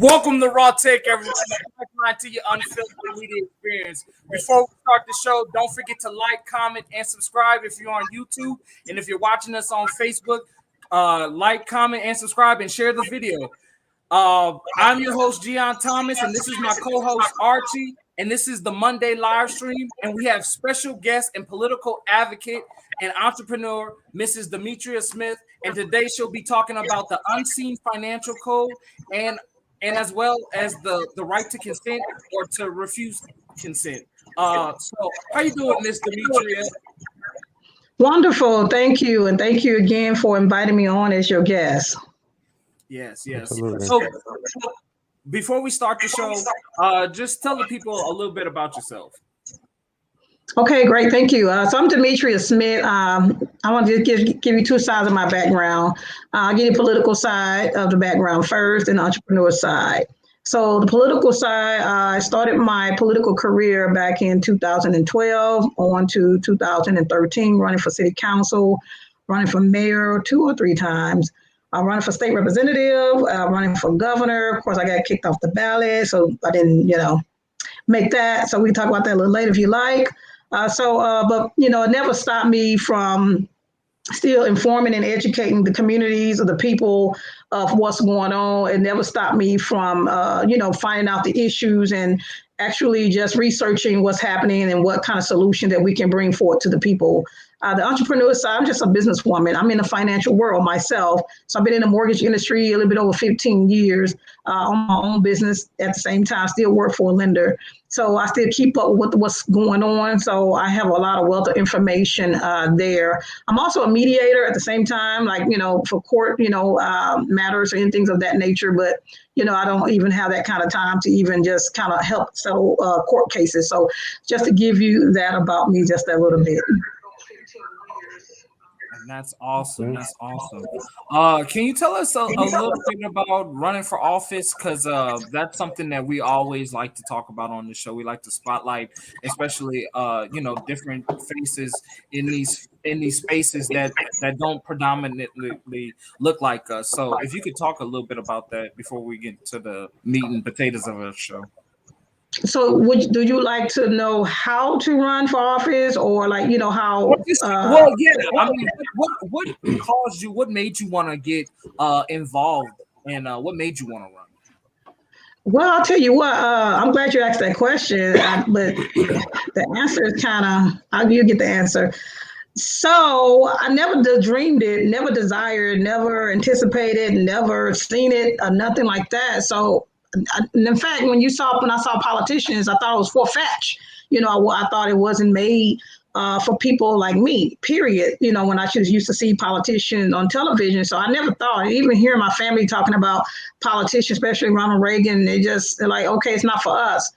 Welcome to Raw Take, everyone. Pipeline to your unfiltered media experience. Before we start the show, don't forget to like, comment, and subscribe if you're on YouTube. And if you're watching us on Facebook, like, comment, and subscribe, and share the video. I'm your host, Gion Thomas, and this is my co-host, Archie. And this is the Monday live stream. And we have special guest and political advocate and entrepreneur, Mrs. Demetria Smith. And today she'll be talking about the unseen financial code and as well as the right to consent or to refuse consent. So how you doing, Miss Demetria? Wonderful. Thank you. And thank you again for inviting me on as your guest. Yes. Absolutely. So before we start the show, just tell the people a little bit about yourself. Okay, great. Thank you. So I'm Demetria Smith. I want to give you two sides of my background. I'll give you the political side of the background first and the entrepreneur side. So the political side, I started my political career back in 2012 on to 2013, running for city council, running for mayor 2 or 3 times. Running for state representative, running for governor. Of course, I got kicked off the ballot, so I didn't, make that. So we can talk about that a little later if you like. But it never stopped me from still informing and educating the communities or the people of what's going on. It never stopped me from, finding out the issues and actually just researching what's happening and what kind of solution that we can bring forward to the people. The entrepreneur side, I'm just a businesswoman. I'm in the financial world myself. So I've been in the mortgage industry a little bit over 15 years on my own business. At the same time, still work for a lender. So I still keep up with what's going on. So I have a lot of wealth of information there. I'm also a mediator at the same time, for court, matters and things of that nature. But, I don't even have that kind of time to even just kind of help settle court cases. So just to give you that about me just a little bit. And that's awesome. That's awesome. Can you tell us a little bit about running for office? Because that's something that we always like to talk about on the show. We like to spotlight, especially different faces in these spaces that don't predominantly look like us. So if you could talk a little bit about that before we get to the meat and potatoes of our show. So do you like to know how to run for office or how? I mean, what caused you, what made you want to get involved and what made you want to run? Well, I'll tell you what, I'm glad you asked that question, but the answer is you'll get the answer. So I never dreamed it, never desired, never anticipated, never seen it, nothing like that. So in fact, when I saw politicians, I thought it was far-fetched. I thought it wasn't made for people like me, period. When I just used to see politicians on television. So I never thought, even hearing my family talking about politicians, especially Ronald Reagan, they just like, okay, it's not for us.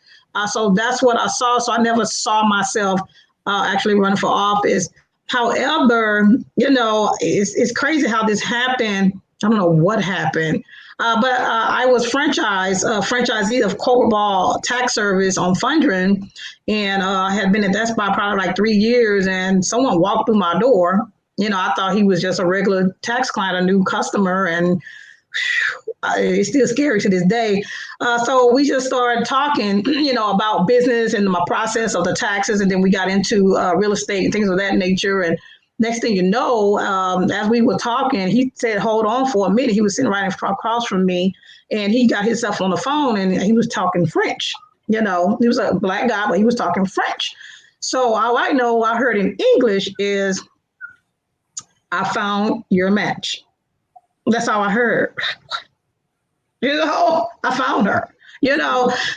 So that's what I saw. So I never saw myself actually running for office. However, it's crazy how this happened. I don't know what happened. But I was franchisee of Corporate Ball Tax Service on Fundren, and had been at that spot probably like 3 years. And someone walked through my door. I thought he was just a regular tax client, a new customer, and it's still scary to this day. So we just started talking, about business and my process of the taxes, and then we got into real estate and things of that nature. And next thing you know, as we were talking, he said, hold on for a minute. He was sitting right across from me, and he got himself on the phone, and he was talking French. He was a black guy, but he was talking French. So all I know I heard in English is, I found your match. That's all I heard. I found her.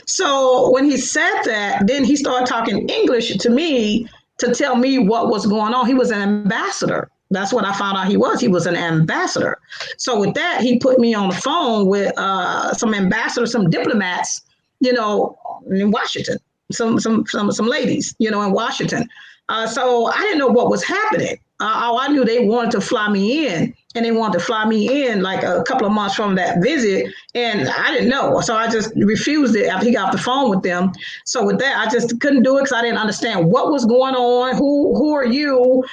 So when he said that, then he started talking English to me to tell me what was going on. He was an ambassador. That's what I found out he was. He was an ambassador. So with that, he put me on the phone with some ambassadors, some diplomats, in Washington, some ladies, in Washington. So I didn't know what was happening. All I knew, they wanted to fly me in, and they wanted to fly me in like a couple of months from that visit. And I didn't know. So I just refused it after he got off the phone with them. So with that, I just couldn't do it because I didn't understand what was going on. Who are you?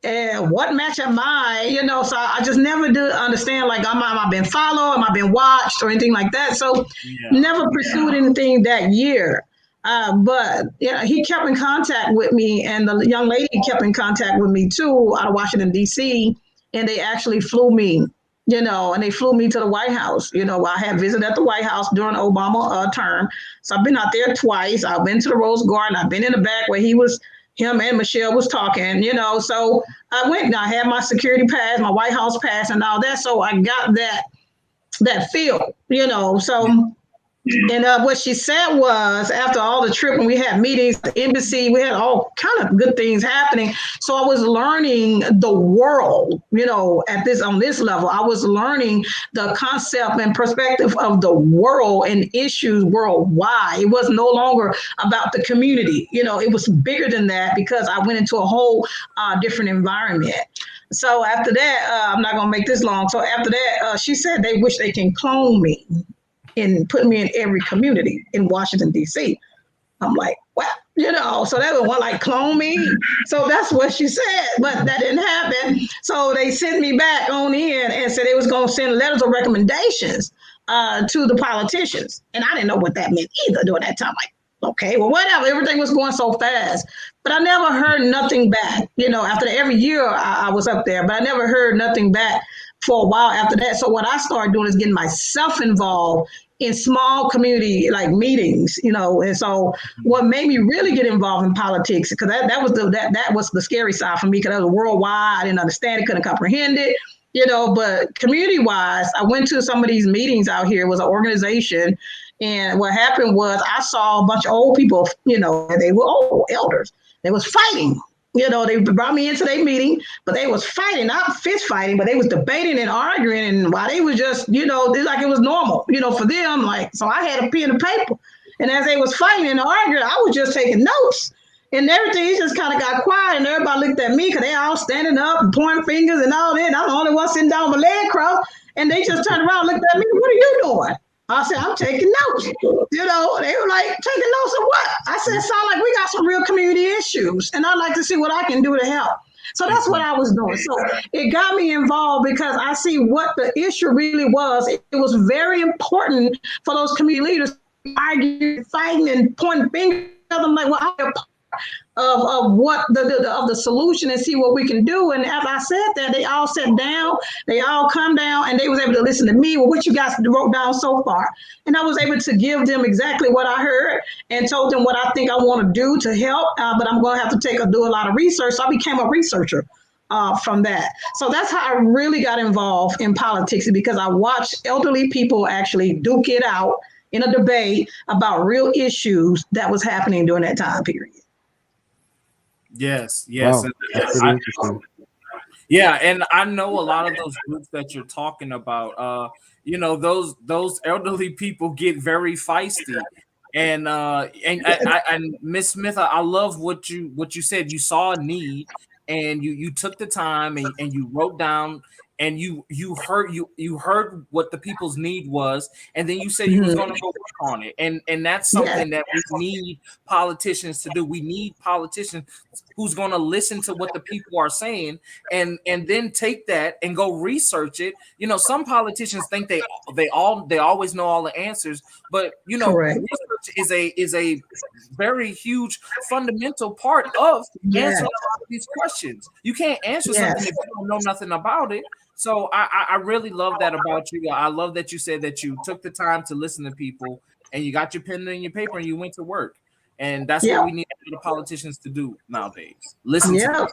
And what match am I? So I just never did understand, like, am I been followed? Am I been watched or anything like that? So never pursued anything that year. But yeah, he kept in contact with me, and the young lady kept in contact with me too, out of Washington, D.C., and they actually flew me, and they flew me to the White House. I had visited at the White House during the Obama term. So I've been out there twice. I've been to the Rose Garden. I've been in the back where him and Michelle was talking, so I went and I had my security pass, my White House pass and all that. So I got that feel, so. And what she said was, after all the trip, when we had meetings, the embassy, we had all kind of good things happening. So I was learning the world, on this level. I was learning the concept and perspective of the world and issues worldwide. It was no longer about the community. It was bigger than that, because I went into a whole different environment. So after that, I'm not going to make this long. So after that, she said they wish they can clone me and put me in every community in Washington, D.C. I'm like, what? So they would want, like, clone me. So that's what she said, but that didn't happen. So they sent me back on in and said they was going to send letters of recommendations to the politicians. And I didn't know what that meant either during that time. Like, okay, well, whatever. Everything was going so fast. But I never heard nothing back. After every year I was up there, but I never heard nothing back for a while after that. So what I started doing is getting myself involved in small community like meetings, and so what made me really get involved in politics, because that was the scary side for me, because that was worldwide. I didn't understand it, couldn't comprehend it, but community wise, I went to some of these meetings out here. It was an organization, and what happened was I saw a bunch of old people, they were old elders. They was fighting. They brought me into their meeting, but they was fighting, not fist fighting, but they was debating and arguing. And while they was just, like it was normal, for them, like, so I had a pen and paper. And as they was fighting and arguing, I was just taking notes and everything. It just kind of got quiet, and everybody looked at me, because they all standing up and pointing fingers and all that. And I'm the only one sitting down with my leg crossed. And they just turned around and looked at me. What are you doing? I said, I'm taking notes. They were like, taking notes of what? I said, sound like we got some real community issues, and I'd like to see what I can do to help. So that's what I was doing. So it got me involved, because I see what the issue really was. It was very important for those community leaders arguing, fighting, and pointing fingers. I'm like, well, I'm a part of what the solution, and see what we can do. And as I said that, they all sat down, they all come down, and they was able to listen to me. Well, what you guys wrote down so far? And I was able to give them exactly what I heard and told them what I think I want to do to help. But I'm going to have to do a lot of research. So I became a researcher from that. So that's how I really got involved in politics, because I watched elderly people actually duke it out in a debate about real issues that was happening during that time period. Yes. Wow, that's really interesting. Yeah, and I know a lot of those groups that you're talking about. Those elderly people get very feisty, and Miss Smith, I love what you said. You saw a need, and you took the time and you wrote down, and you heard what the people's need was, and then you said you was going to go work on it, and that's something that we need politicians to do. We need politicians who's going to listen to what the people are saying, and then take that and go research it. Some politicians think they always know all the answers, but research is a very huge fundamental part of answering a lot of these questions. You can't answer something if you don't know nothing about it. So I really love that about you. I love that you said that you took the time to listen to people, and you got your pen and your paper, and you went to work. And that's what we need the politicians to do nowadays. Listen to them.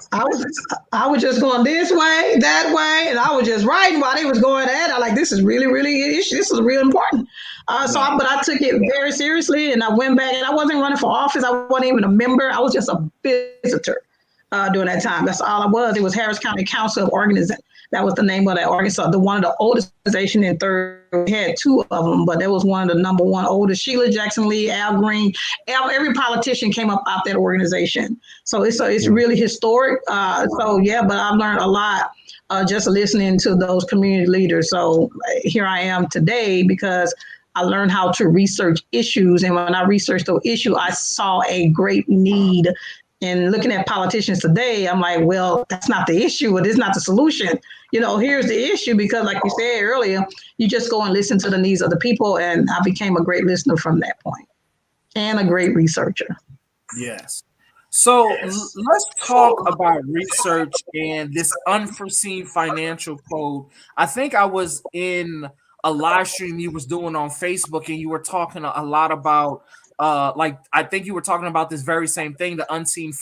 I was just going this way, that way, and I was just writing while they was going at it. I like, this is really, really an issue. This is real important. But I took it very seriously, and I went back, and I wasn't running for office. I wasn't even a member. I was just a visitor during that time. That's all I was. It was Harris County Council of Organization. That was the name of that organization. One of the oldest organization in third. We had two of them, but that was one of the number one oldest. Sheila Jackson Lee, Al Green, every politician came up out that organization. So it's really historic. But I've learned a lot just listening to those community leaders. So here I am today because I learned how to research issues. And when I researched those issues, I saw a great need And looking at politicians today, I'm like, well, that's not the issue. It is not the solution. Here's the issue, because like you said earlier, you just go and listen to the needs of the people. And I became a great listener from that point and a great researcher. Yes. So let's talk about research and this unforeseen financial code. I think I was in a live stream you was doing on Facebook, and you were talking a lot about I think you were talking about this very same thing, the unseen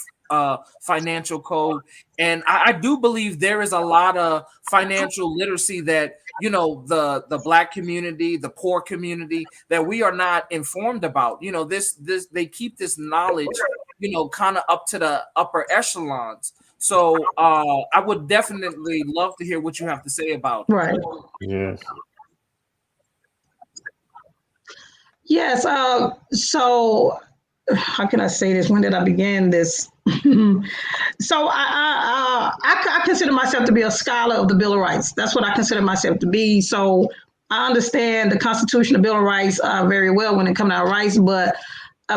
financial code. And I do believe there is a lot of financial literacy that the Black community, the poor community, that we are not informed about. This they keep this knowledge kind of up to the upper echelons. So I would definitely love to hear what you have to say about it. Right. Yes. Yes. So how can I say this? When did I begin this? So I consider myself to be a scholar of the Bill of Rights. That's what I consider myself to be. So I understand the Constitution, the Bill of Rights very well when it comes to our rights, but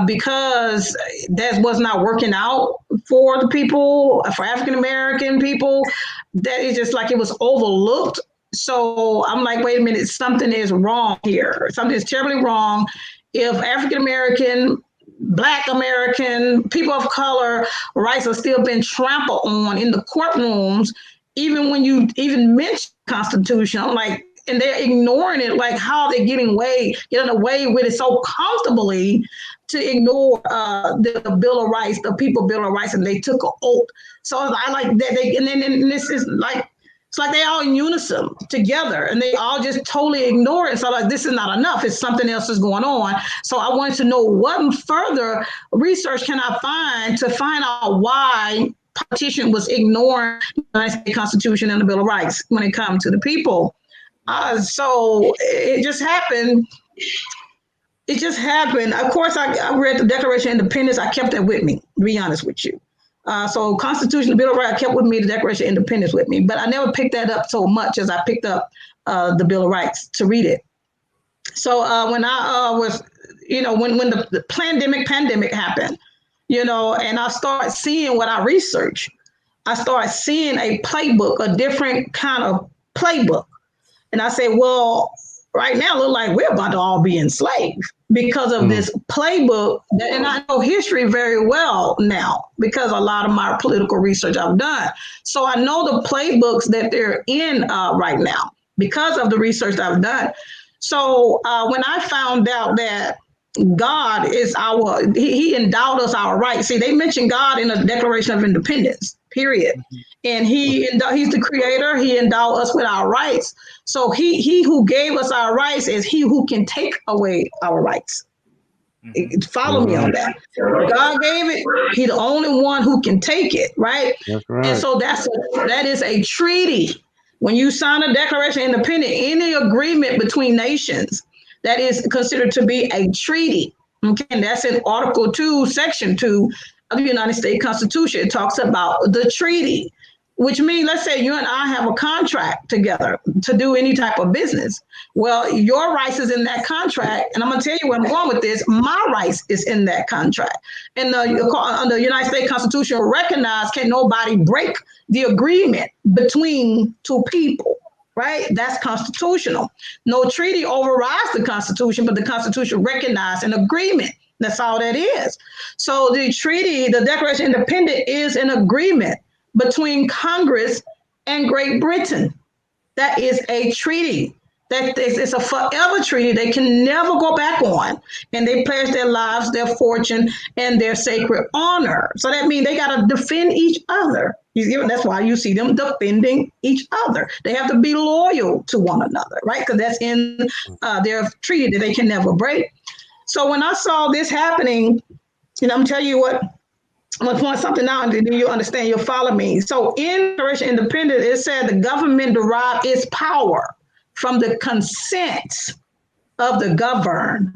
because that was not working out for the people, for African American people, that is just like it was overlooked. So I'm like, wait a minute, something is wrong here. Something is terribly wrong. If African American, Black American, people of color rights are still being trampled on in the courtrooms, even when you even mention Constitution, I'm like, and they're ignoring it, like how they're getting away with it so comfortably to ignore the Bill of Rights, the People Bill of Rights, and they took an oath. So I like that and this is like, it's like they all in unison together and they all just totally ignore it. So like, this is not enough. It's something else is going on. So I wanted to know what further research can I find to find out why politician was ignoring the Constitution and the Bill of Rights when it comes to the people. So it just happened. It just happened. Of course, I read the Declaration of Independence. I kept that with me, to be honest with you. So Constitution, the Bill of Rights, I kept with me the Declaration of Independence with me, but I never picked that up so much as I picked up the Bill of Rights to read it. So when I was, when the pandemic happened, and I started seeing what I researched, I started seeing a playbook, a different kind of playbook. And I said, well, right now, it looks like we're about to all be enslaved because of this playbook. And I know history very well now because a lot of my political research I've done. So I know the playbooks that they're in right now because of the research I've done. So when I found out that God is he endowed us our rights. See, they mention God in the Declaration of Independence, period. And he's the creator. He endowed us with our rights. So he who gave us our rights is he who can take away our rights. Follow me on that. God gave it. He's the only one who can take it, right? That's right. And so that is a treaty. When you sign a Declaration of Independence, any agreement between nations, that is considered to be a treaty. Okay, and that's in Article 2, Section 2 of the United States Constitution. It talks about the treaty, which means, let's say you and I have a contract together to do any type of business. Well, your rights is in that contract. And I'm going to tell you where I'm going with this. My rights is in that contract. And the United States Constitution recognize can nobody break the agreement between two people. Right? That's constitutional. No treaty overrides the Constitution, but the Constitution recognizes an agreement. That's all that is. So the treaty, the Declaration of Independence, is an agreement between Congress and Great Britain. That is a treaty. It's a forever treaty they can never go back on. And they pledge their lives, their fortune, and their sacred honor. So that means they got to defend each other. That's why you see them defending each other. They have to be loyal to one another, right? Because that's in their treaty that they can never break. So when I saw this happening, I'm going to tell you what, I'm going to point something out and then you understand, you'll follow me. So in Declaration of Independence, it said the government derived its power from the consent of the governed.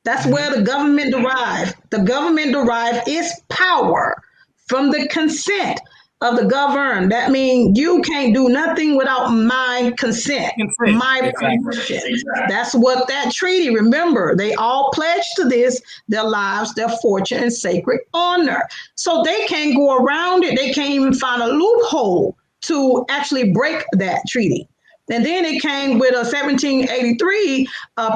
That's where the government derived. The government derived its power from the consent of the governed. That means you can't do nothing without my consent, my permission. That's what that treaty, remember, they all pledged to this, their lives, their fortune, and sacred honor. So they can't go around it. They can't even find a loophole to actually break that treaty. And then it came with a 1783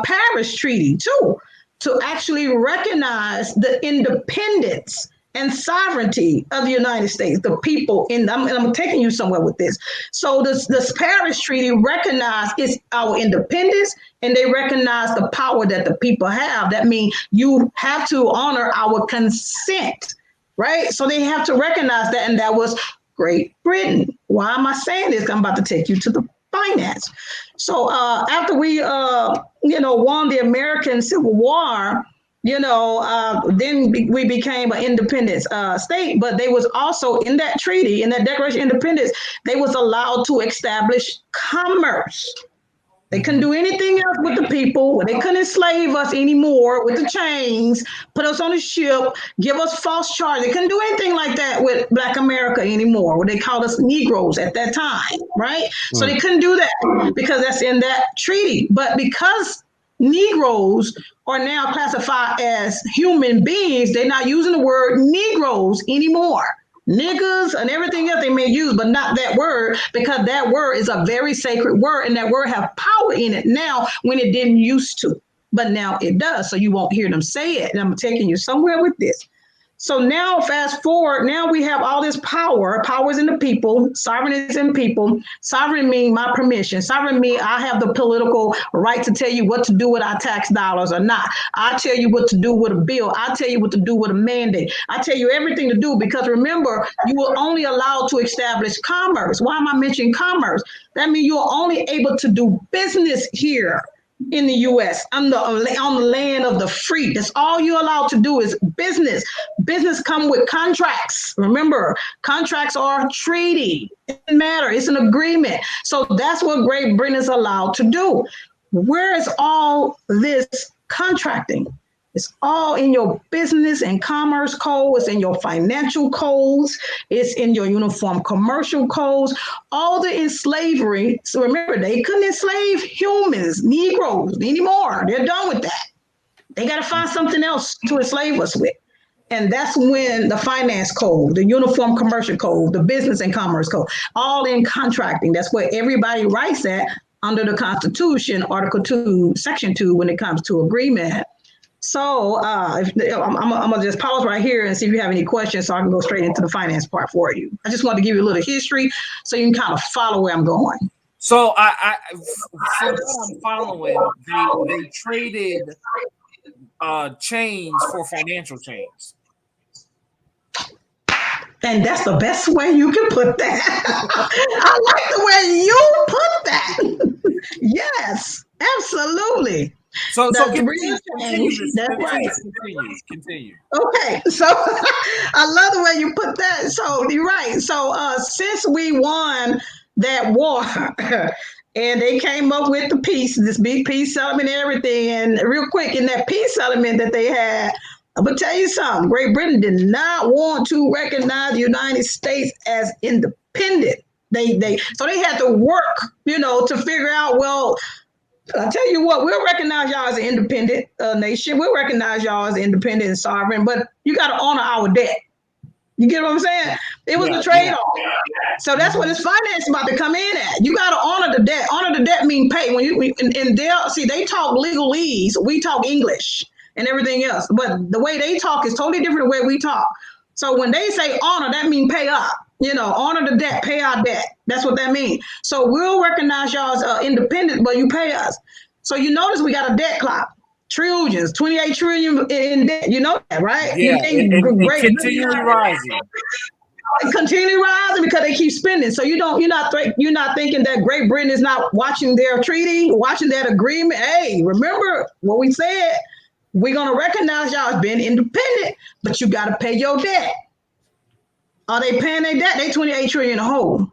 Paris Treaty, too, to actually recognize the independence and sovereignty of the United States, the people. I'm taking you somewhere with this. So this Paris Treaty recognized it's our independence, and they recognize the power that the people have. That means you have to honor our consent, right? So they have to recognize that, and that was Great Britain. Why am I saying this? I'm about to take you to the finance. So after we, won the American Civil War, then we became an independent state. But they was also in that treaty, in that Declaration of Independence, they was allowed to establish commerce. They couldn't do anything else with the people. They couldn't enslave us anymore with the chains, put us on a ship, give us false charges. They couldn't do anything like that with Black America anymore. They called us Negroes at that time, right? So they couldn't do that because that's in that treaty. But because Negroes are now classified as human beings, they're not using the word Negroes anymore. Niggas and everything else they may use, but not that word, because that word is a very sacred word, and that word have power in it now when it didn't used to, but now it does. So you won't hear them say it. And I'm taking you somewhere with this. So now fast forward, now we have all this power. Power is in the people. Sovereign is in people. Sovereign means my permission. Sovereign means I have the political right to tell you what to do with our tax dollars or not. I tell you what to do with a bill. I tell you what to do with a mandate. I tell you everything to do, because remember, you were only allowed to establish commerce. Why am I mentioning commerce? That means you're only able to do business here in the U.S. on the land of the free. That's all you're allowed to do is business. Business come with contracts. Remember, contracts are a treaty. It doesn't matter. It's an agreement. So that's what Great Britain is allowed to do. Where is all this contracting? It's all in your business and commerce code. It's in your financial codes. It's in your uniform commercial codes. All the in slavery. So remember, they couldn't enslave humans, Negroes anymore. They're done with that. They got to find something else to enslave us with. And that's when the finance code, the uniform commercial code, the business and commerce code, all in contracting. That's where everybody writes at under the Constitution, Article 2, Section 2, when it comes to agreement. So I'm going to just pause right here and see if you have any questions so I can go straight into the finance part for you. I just want to give you a little history so you can kind of follow where I'm going. So from what I'm following, they traded chains for financial chains. And that's the best way you can put that. I like the way you put that. Yes, absolutely. So Continue. Okay, so I love the way you put that. So you're right. So since we won that war, and they came up with the peace, this big peace settlement and everything, and real quick, in that peace settlement that they had, I'm gonna tell you something. Great Britain did not want to recognize the United States as independent. So they had to work, to figure out, well, I tell you what, we'll recognize y'all as an independent nation. We'll recognize y'all as independent and sovereign, but you got to honor our debt. You get what I'm saying? It was a trade-off. So that's what this finance is about to come in at. You got to honor the debt. Honor the debt means pay. They talk legalese. We talk English and everything else. But the way they talk is totally different the way we talk. So when they say honor, that means pay up. Honor the debt, pay our debt. That's what that means. So we'll recognize y'all as independent, but you pay us. So you notice we got a debt clock. Trillions, 28 trillion in debt. You know that, right? Yeah, and continually rising. Continually rising because they keep spending. So you're not thinking that Great Britain is not watching their treaty, watching that agreement. Hey, remember what we said? We're gonna recognize y'all as being independent, but you got to pay your debt. Are they paying their debt? They 28 trillion a whole.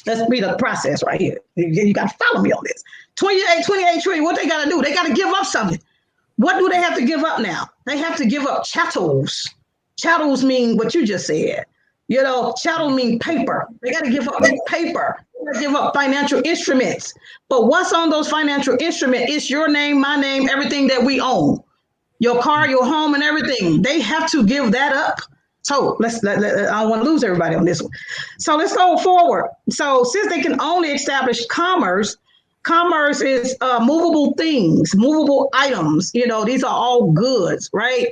Let's be the process right here. You got to follow me on this. 28 trillion. What they got to do? They got to give up something. What do they have to give up now? They have to give up chattels. Chattels mean what you just said. Chattel means paper. They got to give up paper. They got to give up financial instruments. But what's on those financial instruments? It's your name, my name, everything that we own. Your car, your home, and everything. They have to give that up. So I don't want to lose everybody on this one. So let's go forward. So since they can only establish commerce is movable things, movable items. These are all goods, right?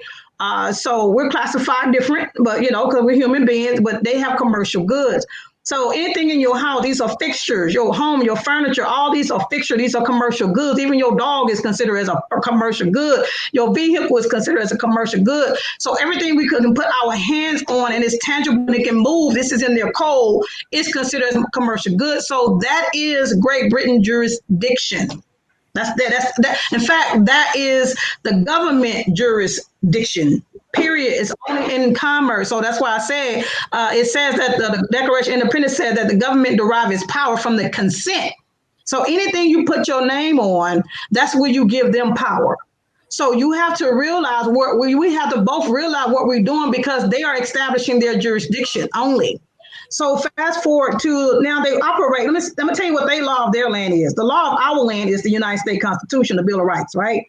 So we're classified different, but because we're human beings, but they have commercial goods. So anything in your house, these are fixtures, your home, your furniture, all these are fixtures. These are commercial goods. Even your dog is considered as a commercial good. Your vehicle is considered as a commercial good. So everything we can put our hands on and it's tangible and it can move, this is in their code, it's considered as a commercial good. So that is Great Britain jurisdiction. That's that. In fact, that is the government jurisdiction. Period. It's only in commerce. So that's why I say it says that the Declaration of Independence said that the government derives its power from the consent. So anything you put your name on, that's where you give them power. So you have to realize we have to both realize what we're doing because they are establishing their jurisdiction only. So fast forward to now they operate. Let me tell you what the law of their land is. The law of our land is the United States Constitution, the Bill of Rights, right?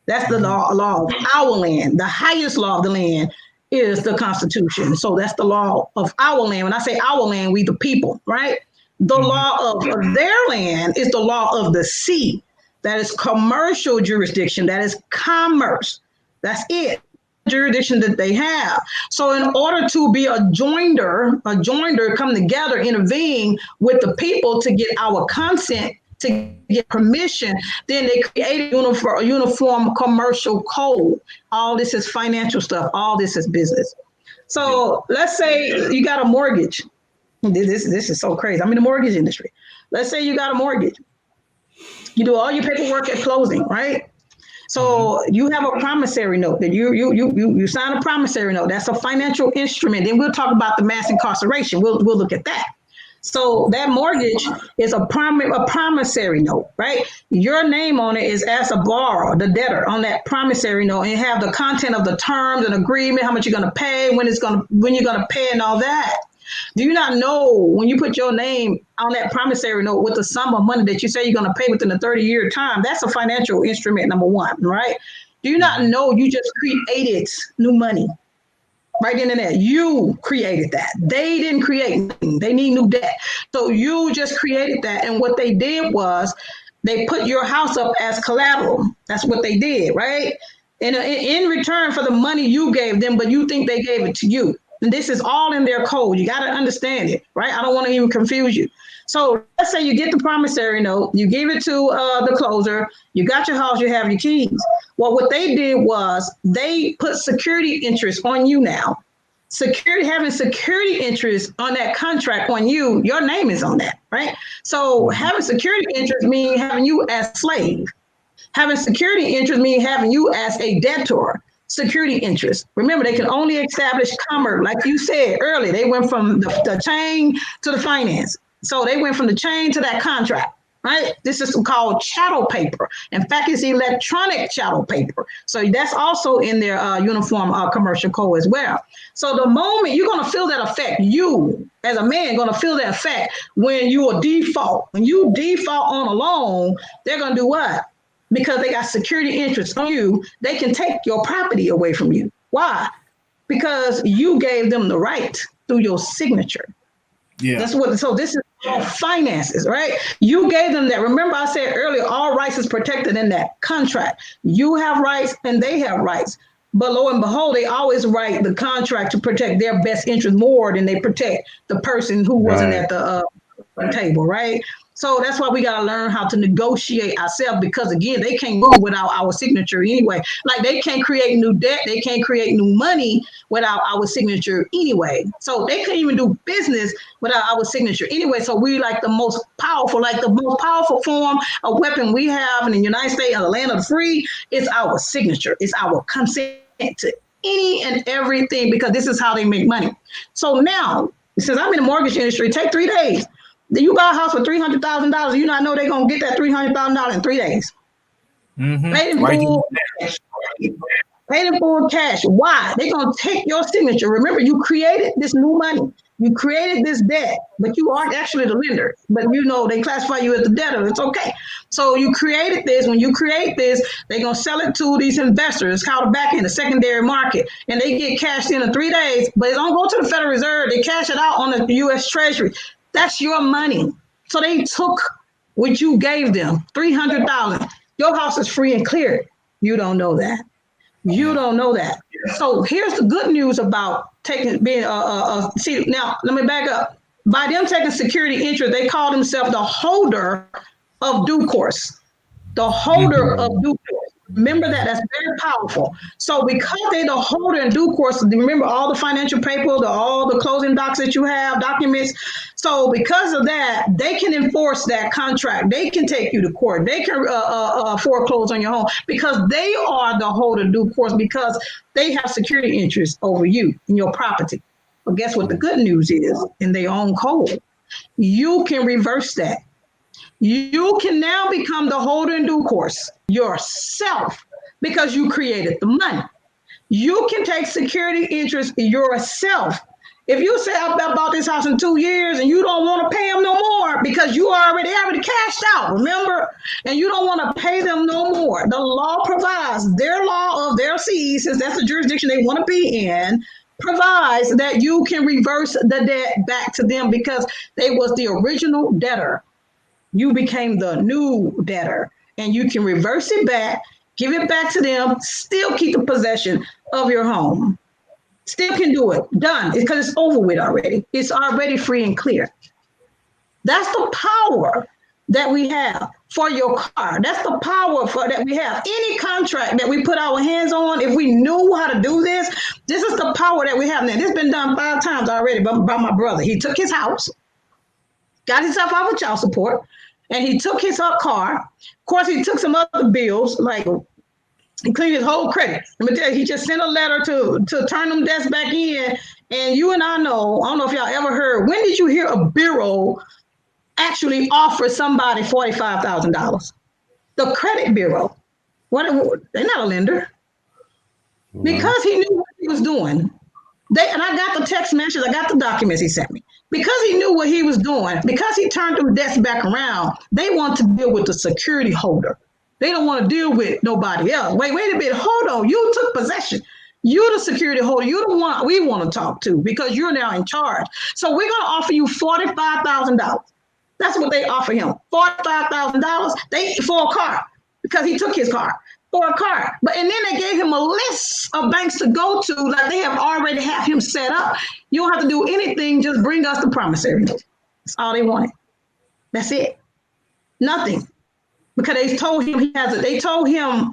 That's the law of our land. The highest law of the land is the Constitution. So that's the law of our land. When I say our land, we the people, right? The law of their land is the law of the sea. That is commercial jurisdiction. That is commerce. That's it. Jurisdiction that they have. So in order to be a joinder come together, intervene with the people to get our consent, to get permission, then they create a uniform commercial code. All this is financial stuff. All this is business. So let's say you got a mortgage. This is so crazy. I'm in the mortgage industry. Let's say you got a mortgage. You do all your paperwork at closing, right? So you have a promissory note that you sign a promissory note. That's a financial instrument. Then we'll talk about the mass incarceration. We'll look at that. So that mortgage is a promissory note, right? Your name on it is as a borrower, the debtor on that promissory note, and you have the content of the terms and agreement, how much you're going to pay, when you're going to pay, and all that. Do you not know when you put your name on that promissory note with the sum of money that you say you're going to pay within a 30-year time? That's a financial instrument, number one, right? Do you not know you just created new money? Right then and there, you created that. They didn't create anything. They need new debt. So you just created that. And what they did was they put your house up as collateral. That's what they did, right? And in return for the money you gave them, but you think they gave it to you. And this is all in their code. You got to understand it, right? I don't want to even confuse you. So let's say you get the promissory note, you give it to the closer, you got your house, you have your keys. Well, what they did was they put security interest on you now. Having security interest on that contract on you, your name is on that, right? So having security interest means having you as slave. Having security interest means having you as a debtor. Security interest. Remember, they can only establish commerce. Like you said earlier, they went from the chain to the finance. So they went from the chain to that contract, right? This is called chattel paper. In fact, it's electronic chattel paper. So that's also in their uniform commercial code as well. So the moment you're going to feel that effect, you as a man going to feel that effect when you are default. When you default on a loan, they're going to do what? Because they got security interest on you, they can take your property away from you. Why? Because you gave them the right through your signature. Yeah. So this is all finances, right? You gave them that. Remember I said earlier, all rights is protected in that contract. You have rights and they have rights. But lo and behold, they always write the contract to protect their best interest more than they protect the person who wasn't at the table, right? So that's why we got to learn how to negotiate ourselves, because again, they can't move without our signature anyway. Like they can't create new debt. They can't create new money without our signature anyway. So they can't even do business without our signature anyway. So we like the most powerful form of weapon we have in the United States, in the land of the free, is our signature. It's our consent to any and everything, because this is how they make money. So now, since I'm in the mortgage industry, take 3 days. You buy a house for $300,000. You not know they're gonna get that $300,000 in 3 days. Mm-hmm. Paid in full cash. Why? They're going to take your signature. Remember, you created this new money. You created this debt, but you aren't actually the lender. But they classify you as the debtor. It's okay. So you created this. When you create this, they're going to sell it to these investors. It's called the back end, the secondary market. And they get cashed in 3 days, but it don't go to the Federal Reserve. They cash it out on the U.S. Treasury. That's your money. So they took what you gave them, $300,000. Your house is free and clear. You don't know that. You don't know that. So here's the good news about see, now let me back up. By them taking security interest, they call themselves the holder of due course. The holder of due course. Remember that. That's very powerful. So because they're the holder in due course, remember all the financial paper, all the closing docs that you have, documents. So because of that, they can enforce that contract. They can take you to court. They can foreclose on your home because they are the holder of due course because they have security interest over you and your property. But guess what the good news is? In their own code, you can reverse that. You can now become the holder in due course yourself because you created the money. You can take security interest yourself. If you say, I bought this house in 2 years and you don't want to pay them no more because you already cashed out, remember? And you don't want to pay them no more. The law provides, their law of their CE, since that's the jurisdiction they want to be in, provides that you can reverse the debt back to them because they was the original debtor. You became the new debtor and you can reverse it back, give it back to them, still keep the possession of your home. Still can do it. Done. Because it's over with already. It's already free and clear. That's the power that we have for your car. That's the power that we have. Any contract that we put our hands on, if we knew how to do this is the power that we have now. This has been done 5 times already by my brother. He took his house, got himself out of child support, and he took his car. Of course, he took some other bills, like he cleaned his whole credit. Let me tell you, he just sent a letter to turn them debts back in. And you and I don't know if y'all ever heard, when did you hear a bureau actually offer somebody $45,000? The credit bureau. They're not a lender. Because he knew what he was doing. And I got the text messages, I got the documents he sent me. Because he knew what he was doing, because he turned them debts back around, they want to deal with the security holder. They don't want to deal with nobody else. Wait a minute, hold on. You took possession. You're the security holder. You're the one we want to talk to because you're now in charge. So we're going to offer you $45,000. That's what they offer him, $45,000 for a car because he took his car. For a car. And then they gave him a list of banks to go to, like they have already have him set up. You don't have to do anything, just bring us the promissory note. That's all they wanted. That's it. Nothing. Because they told him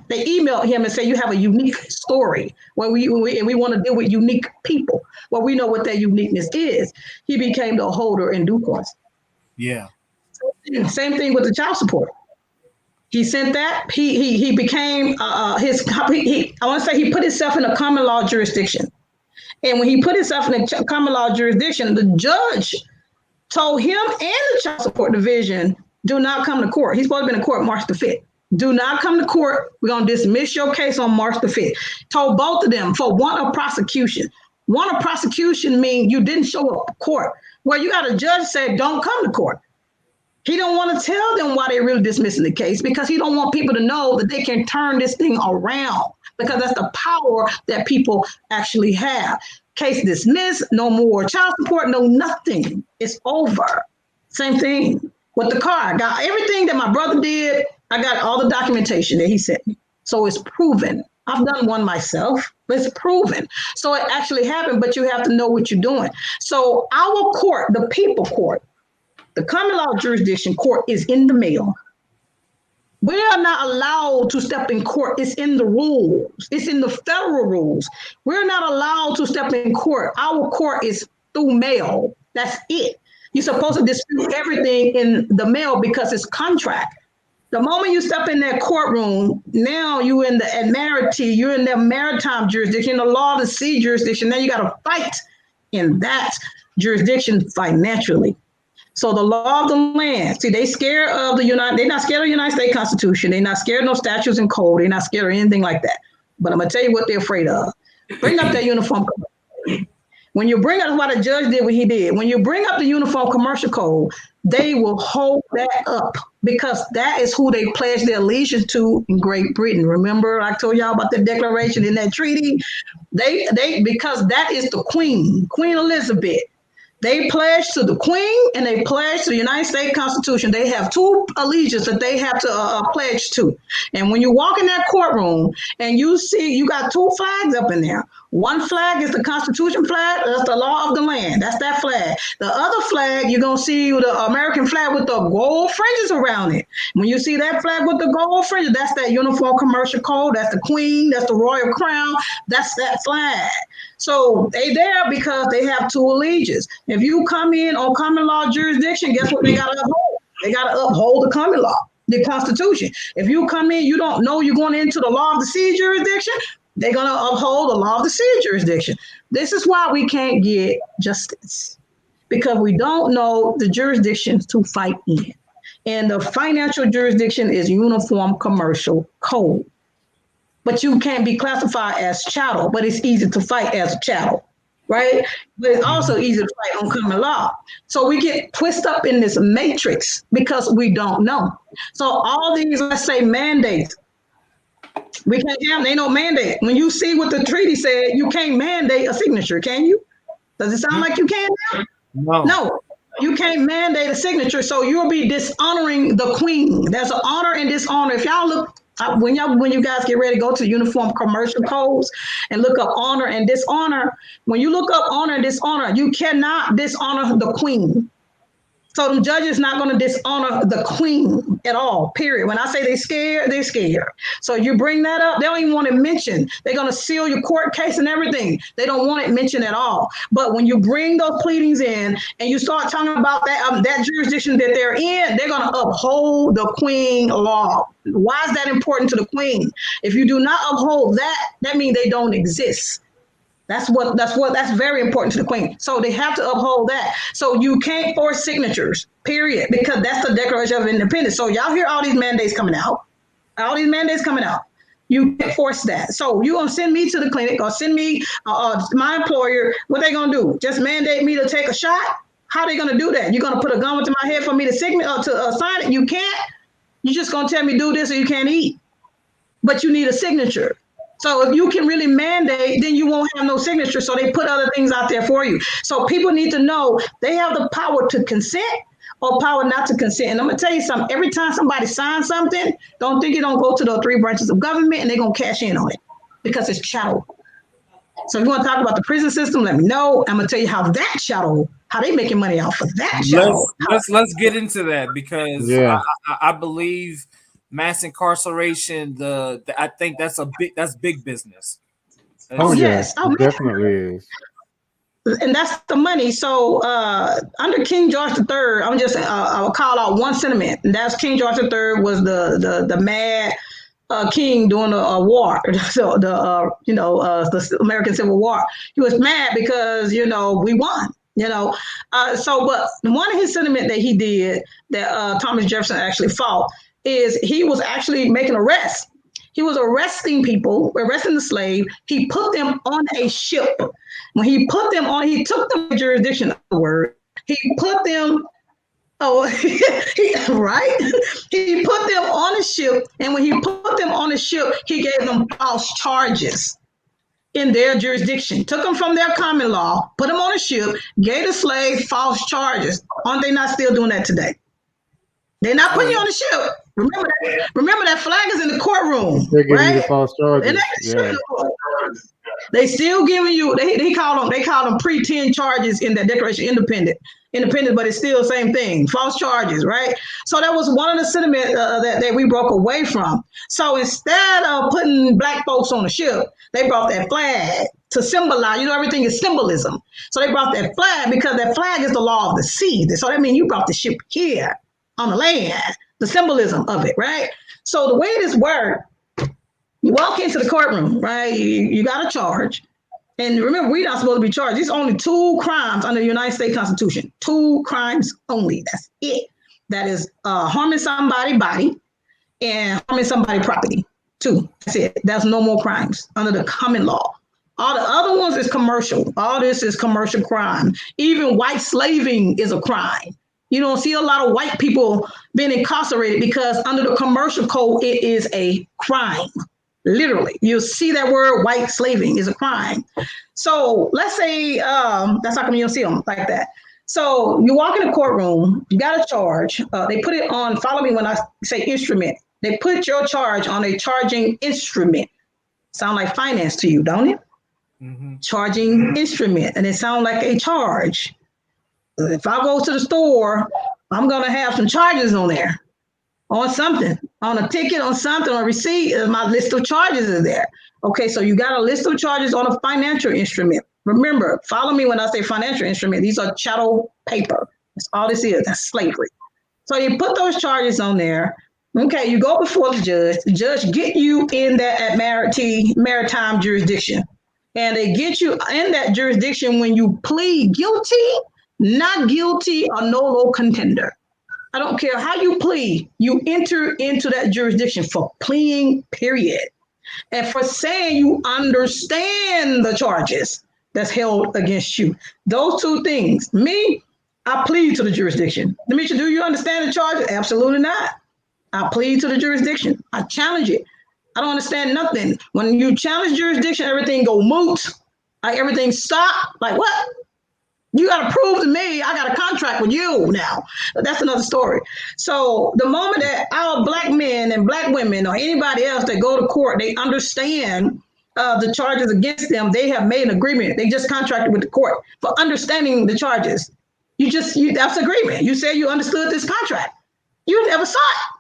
they emailed him and said, you have a unique story where we want to deal with unique people. Well, we know what that uniqueness is. He became the holder in due course. Yeah. Same thing with the child support. He sent that. He became I want to say he put himself in a common law jurisdiction. And when he put himself in a common law jurisdiction, the judge told him and the child support division, do not come to court. He's supposed to be in court March the 5th. Do not come to court. We're going to dismiss your case on March the 5th. Told both of them for want of prosecution. Want of prosecution means you didn't show up to court. Well, you got a judge say, don't come to court. He don't want to tell them why they're really dismissing the case because he don't want people to know that they can turn this thing around because that's the power that people actually have. Case dismissed, no more child support, no nothing. It's over. Same thing with the car. I got everything that my brother did. I got all the documentation that he sent me. So it's proven. I've done one myself, but it's proven. So it actually happened, but you have to know what you're doing. So our court, the people court, the common law jurisdiction court is in the mail. We are not allowed to step in court. It's in the rules. It's in the federal rules. We're not allowed to step in court. Our court is through mail. That's it. You're supposed to dispute everything in the mail because it's contract. The moment you step in that courtroom, now you're in the admiralty, you're in the maritime jurisdiction, the law of the sea jurisdiction. Now you got to fight in that jurisdiction financially. So the law of the land, see, they scared of they're not scared of the United States Constitution. They're not scared of no statutes and code. They're not scared of anything like that. But I'm gonna tell you what they're afraid of. Bring up that uniform. When you bring up what a judge did, what he did, when you bring up the Uniform Commercial Code, they will hold that up because that is who they pledged their allegiance to in Great Britain. Remember, I told y'all about the declaration in that treaty. They because that is the Queen Elizabeth. They pledge to the Queen and they pledge to the United States Constitution. They have two allegiances that they have to pledge to. And when you walk in that courtroom and you see you got two flags up in there. One flag is the Constitution flag. That's the law of the land. That's that flag. The other flag, you're going to see the American flag with the gold fringes around it. When you see that flag with the gold fringes, that's that Uniform Commercial Code. That's the Queen. That's the Royal Crown. That's that flag. So they there because they have two allegiances. If you come in on common law jurisdiction, guess what they got to uphold? They got to uphold the common law, the Constitution. If you come in, you don't know you're going into the law of the sea jurisdiction, they're going to uphold the law of the sea jurisdiction. This is why we can't get justice, because we don't know the jurisdictions to fight in. And the financial jurisdiction is Uniform Commercial Code. But you can't be classified as chattel, but it's easy to fight as a chattel, right? But it's also easy to fight on common law. So we get twisted up in this matrix because we don't know. So all these, let's say, mandates, we can't have, they no mandate. When you see what the treaty said, you can't mandate a signature, can you? Does it sound like you can now? No, you can't mandate a signature. So you'll be dishonoring the Queen. There's an honor and dishonor. If y'all look, when you guys get ready to go to the Uniform Commercial Codes and look up honor and dishonor, when you look up honor and dishonor, you cannot dishonor the Queen. So the judge is not going to dishonor the Queen at all, period. When I say they're scared. So you bring that up, they don't even want it mentioned. They're going to seal your court case and everything. They don't want it mentioned at all. But when you bring those pleadings in and you start talking about that jurisdiction that they're in, they're going to uphold the Queen law. Why is that important to the Queen? If you do not uphold that, that means they don't exist. That's very important to the Queen. So they have to uphold that. So you can't force signatures, period, because that's the Declaration of Independence. So y'all hear all these mandates coming out. You can't force that. So you gonna send me to the clinic or send me my employer, what they gonna do? Just mandate me to take a shot? How they gonna do that? You're gonna put a gun to my head for me to sign it? You can't. You're just gonna tell me do this or you can't eat. But you need a signature. So if you can really mandate, then you won't have no signature. So they put other things out there for you. So people need to know they have the power to consent or power not to consent. And I'm going to tell you something. Every time somebody signs something, don't think it don't go to the three branches of government and they're going to cash in on it because it's chattel. So if you want to talk about the prison system, let me know. I'm going to tell you how that chattel, how they making money off of that chattel. Let's get into that because I believe mass incarceration, I think that's big business. Yes, it definitely is. And that's the money. So under King George III, I'll call out one sentiment, and that's King George III was the mad king during the war, so the American Civil War. He was mad because we won. But one of his sentiments that he did that Thomas Jefferson actually fought is he was actually making arrests. He was arresting people, arresting the slave. He put them on a ship. When he put them on, he took them to jurisdiction. He put them, right? He put them on a ship, and when he put them on a ship, he gave them false charges in their jurisdiction. Took them from their common law, put them on a ship, gave the slave false charges. Aren't they not still doing that today? They're not putting you on the ship. Remember that flag is in the courtroom. They're giving right? you the false charges. They still giving you. They call them pretend charges in that Declaration of Independence, but it's still the same thing. False charges, right? So that was one of the sentiments that we broke away from. So instead of putting black folks on the ship, they brought that flag to symbolize. Everything is symbolism. So they brought that flag because that flag is the law of the sea. So that means you brought the ship here on the land. The symbolism of it, right? So the way this works, you walk into the courtroom, right? You got a charge. And remember, we're not supposed to be charged. There's only 2 crimes under the United States Constitution. 2 crimes only. That's it. That is harming somebody's body and harming somebody's property. 2. That's it. That's no more crimes under the common law. All the other ones is commercial. All this is commercial crime. Even white slaving is a crime. You don't see a lot of white people being incarcerated because under the commercial code, it is a crime. Literally, you'll see that word white slaving is a crime. So let's say that's how come you don't see them like that. So you walk in the courtroom, you got a charge. They put it on, follow me when I say instrument. They put your charge on a charging instrument. Sound like finance to you, don't it? Mm-hmm. Charging instrument, and it sounds like a charge. If I go to the store, I'm going to have some charges on there, on something, on a ticket, on something, on a receipt. My list of charges is there. Okay, so you got a list of charges on a financial instrument. Remember, follow me when I say financial instrument. These are chattel paper. That's all this is. That's slavery. So you put those charges on there. Okay, you go before the judge. The judge get you in that maritime jurisdiction. And they get you in that jurisdiction when you plead guilty, not guilty, or no contender. I don't care how you plead. You enter into that jurisdiction for pleading, period. And for saying you understand the charges that's held against you. Those 2 things. Me, I plead to the jurisdiction. Demetria, do you understand the charges? Absolutely not. I plead to the jurisdiction. I challenge it. I don't understand nothing. When you challenge jurisdiction, everything go moot. Like everything stop. Like what? You got to prove to me I got a contract with you now. That's another story. So the moment that our black men and black women or anybody else that go to court, they understand the charges against them. They have made an agreement. They just contracted with the court for understanding the charges. That's agreement. You say you understood this contract. You never saw it.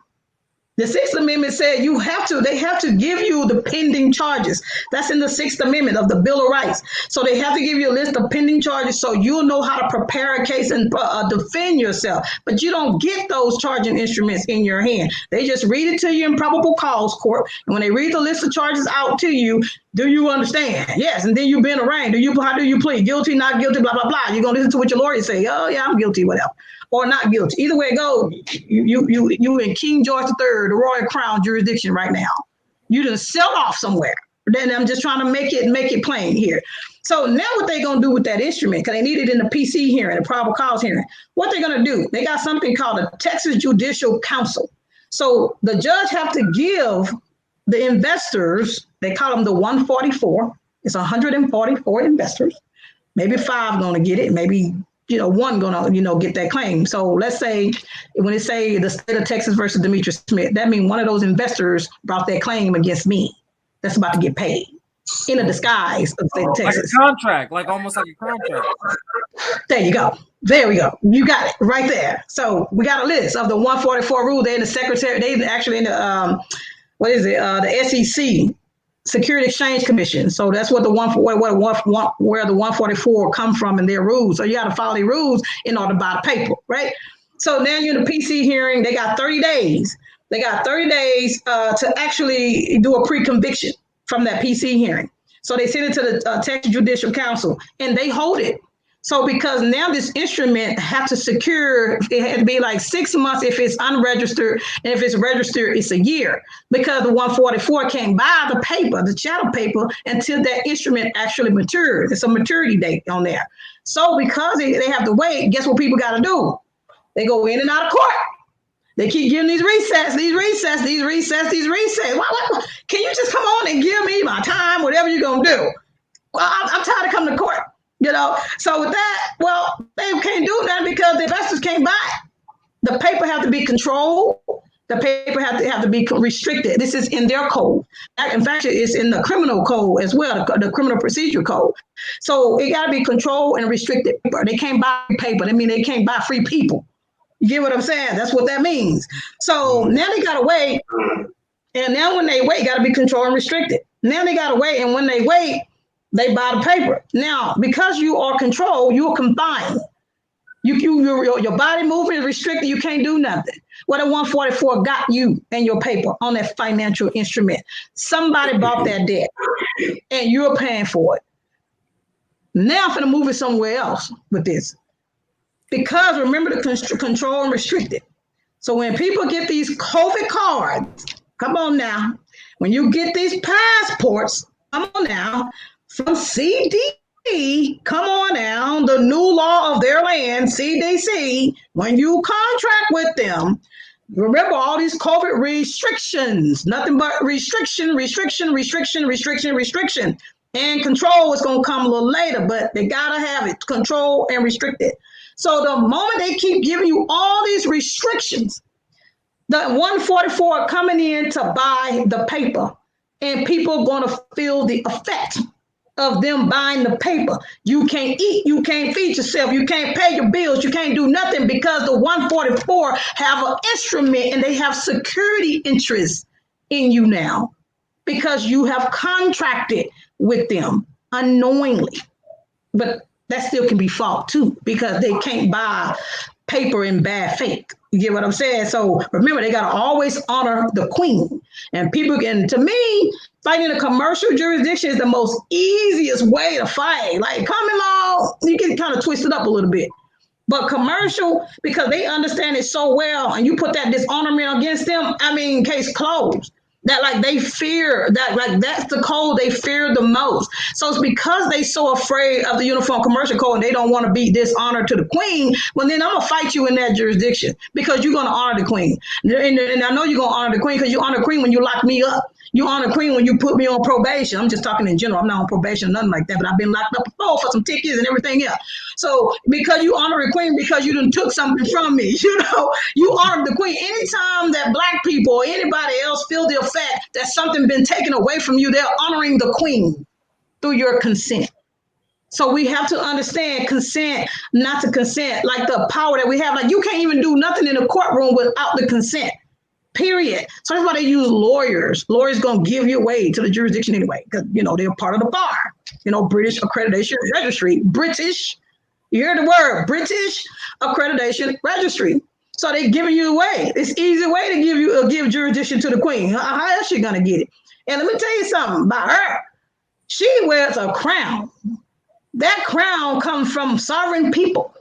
The 6th Amendment said they have to give you the pending charges. That's in the 6th Amendment of the Bill of Rights. So they have to give you a list of pending charges so you'll know how to prepare a case and defend yourself. But you don't get those charging instruments in your hand. They just read it to you in probable cause court. And when they read the list of charges out to you, do you understand? Yes. And then you've been arraigned. How do you plead? Guilty, not guilty, blah, blah, blah. You're going to listen to what your lawyer say. Oh, yeah, I'm guilty, whatever. Or not guilty. Either way it goes, you in King George III, the Royal Crown jurisdiction right now. You just sell off somewhere. Then I'm just trying to make it plain here. So now what they going to do with that instrument, because they need it in the PC hearing, the probable cause hearing. What they're going to do, they got something called the Texas Judicial Council. So the judge have to give the investors, they call them the 144. It's 144 investors. Maybe 5 going to get it. Maybe 1 gonna, get that claim. So let's say when they say the state of Texas versus Demetria Smith, that means one of those investors brought that claim against me. That's about to get paid in a disguise of the state of Texas. Like a contract, almost like a contract. There you go. There we go. You got it right there. So we got a list of the 144 rule. They're in the secretary. They actually in the the SEC. Security Exchange Commission. So that's what where the 144 come from in their rules. So you got to follow the rules in order to buy the paper, right? So now you're in the PC hearing. They got 30 days. They got 30 days to actually do a pre-conviction from that PC hearing. So they send it to the Texas Judicial Council and they hold it. So because now this instrument have to secure, it had to be like 6 months if it's unregistered, and if it's registered, it's a year. Because the 144 can't buy the paper, the chattel paper, until that instrument actually matures. It's a maturity date on there. So because they have to wait, guess what people got to do? They go in and out of court. They keep giving these recess. What? Can you just come on and give me my time, whatever you're going to do? Well, I'm tired of coming to court. So with that, well, they can't do that because the investors can't buy it. The paper have to be controlled. The paper have to be restricted. This is in their code. In fact, it's in the criminal code as well, the criminal procedure code. So it got to be controlled and restricted. They can't buy paper. That means they can't buy free people. You get what I'm saying? That's what that means. So now they got to wait. And now when they wait, got to be controlled and restricted. Now they got to wait. And when they wait, they buy the paper. Now, because you are controlled, you are confined. Your body movement is restricted. You can't do nothing. Well, the 144 got you and your paper on that financial instrument. Somebody bought that debt, and you're paying for it. Now I'm going to move it somewhere else with this. Because remember the control and restricted. So when people get these COVID cards, come on now. When you get these passports, come on now, from CDC, come on now, the new law of their land, CDC, when you contract with them, remember all these COVID restrictions, nothing but restriction. And control is going to come a little later, but they got to have it, control and restrict it. So the moment they keep giving you all these restrictions, the 144 coming in to buy the paper, and people are going to feel the effect of them buying the paper. You can't eat, you can't feed yourself, you can't pay your bills, you can't do nothing because the 144 have an instrument and they have security interests in you now because you have contracted with them unknowingly. But that still can be fault too because they can't buy paper in bad faith. You get what I'm saying? So remember, they got to always honor the queen. And people can, to me, fighting a commercial jurisdiction is the most easiest way to fight. Like common law, you can kind of twist it up a little bit. But commercial, because they understand it so well, and you put that dishonorment against them, I mean, case closed. That like they fear that, like that's the code they fear the most. So it's because they so afraid of the Uniform Commercial Code and they don't want to be dishonored to the queen. Well, then I'm gonna fight you in that jurisdiction because you're gonna honor the queen. And I know you're gonna honor the queen because you honor the queen when you lock me up. You honor the queen when you put me on probation. I'm just talking in general. I'm not on probation, nothing like that. But I've been locked up before for some tickets and everything else. So because you honor the queen, because you done took something from me, you honor the queen. Anytime that black people or anybody else feel the effect that something been taken away from you, they're honoring the queen through your consent. So we have to understand consent, not to consent, like the power that we have. Like you can't even do nothing in the courtroom without the consent. Period. So that's why they use lawyers. Lawyers gonna give you away to the jurisdiction anyway, because they're part of the bar. British Accreditation Registry. British, you hear the word, British Accreditation Registry. So they giving you away. It's easy way to give jurisdiction to the queen. How else she gonna get it? And let me tell you something about her. She wears a crown. That crown comes from sovereign people.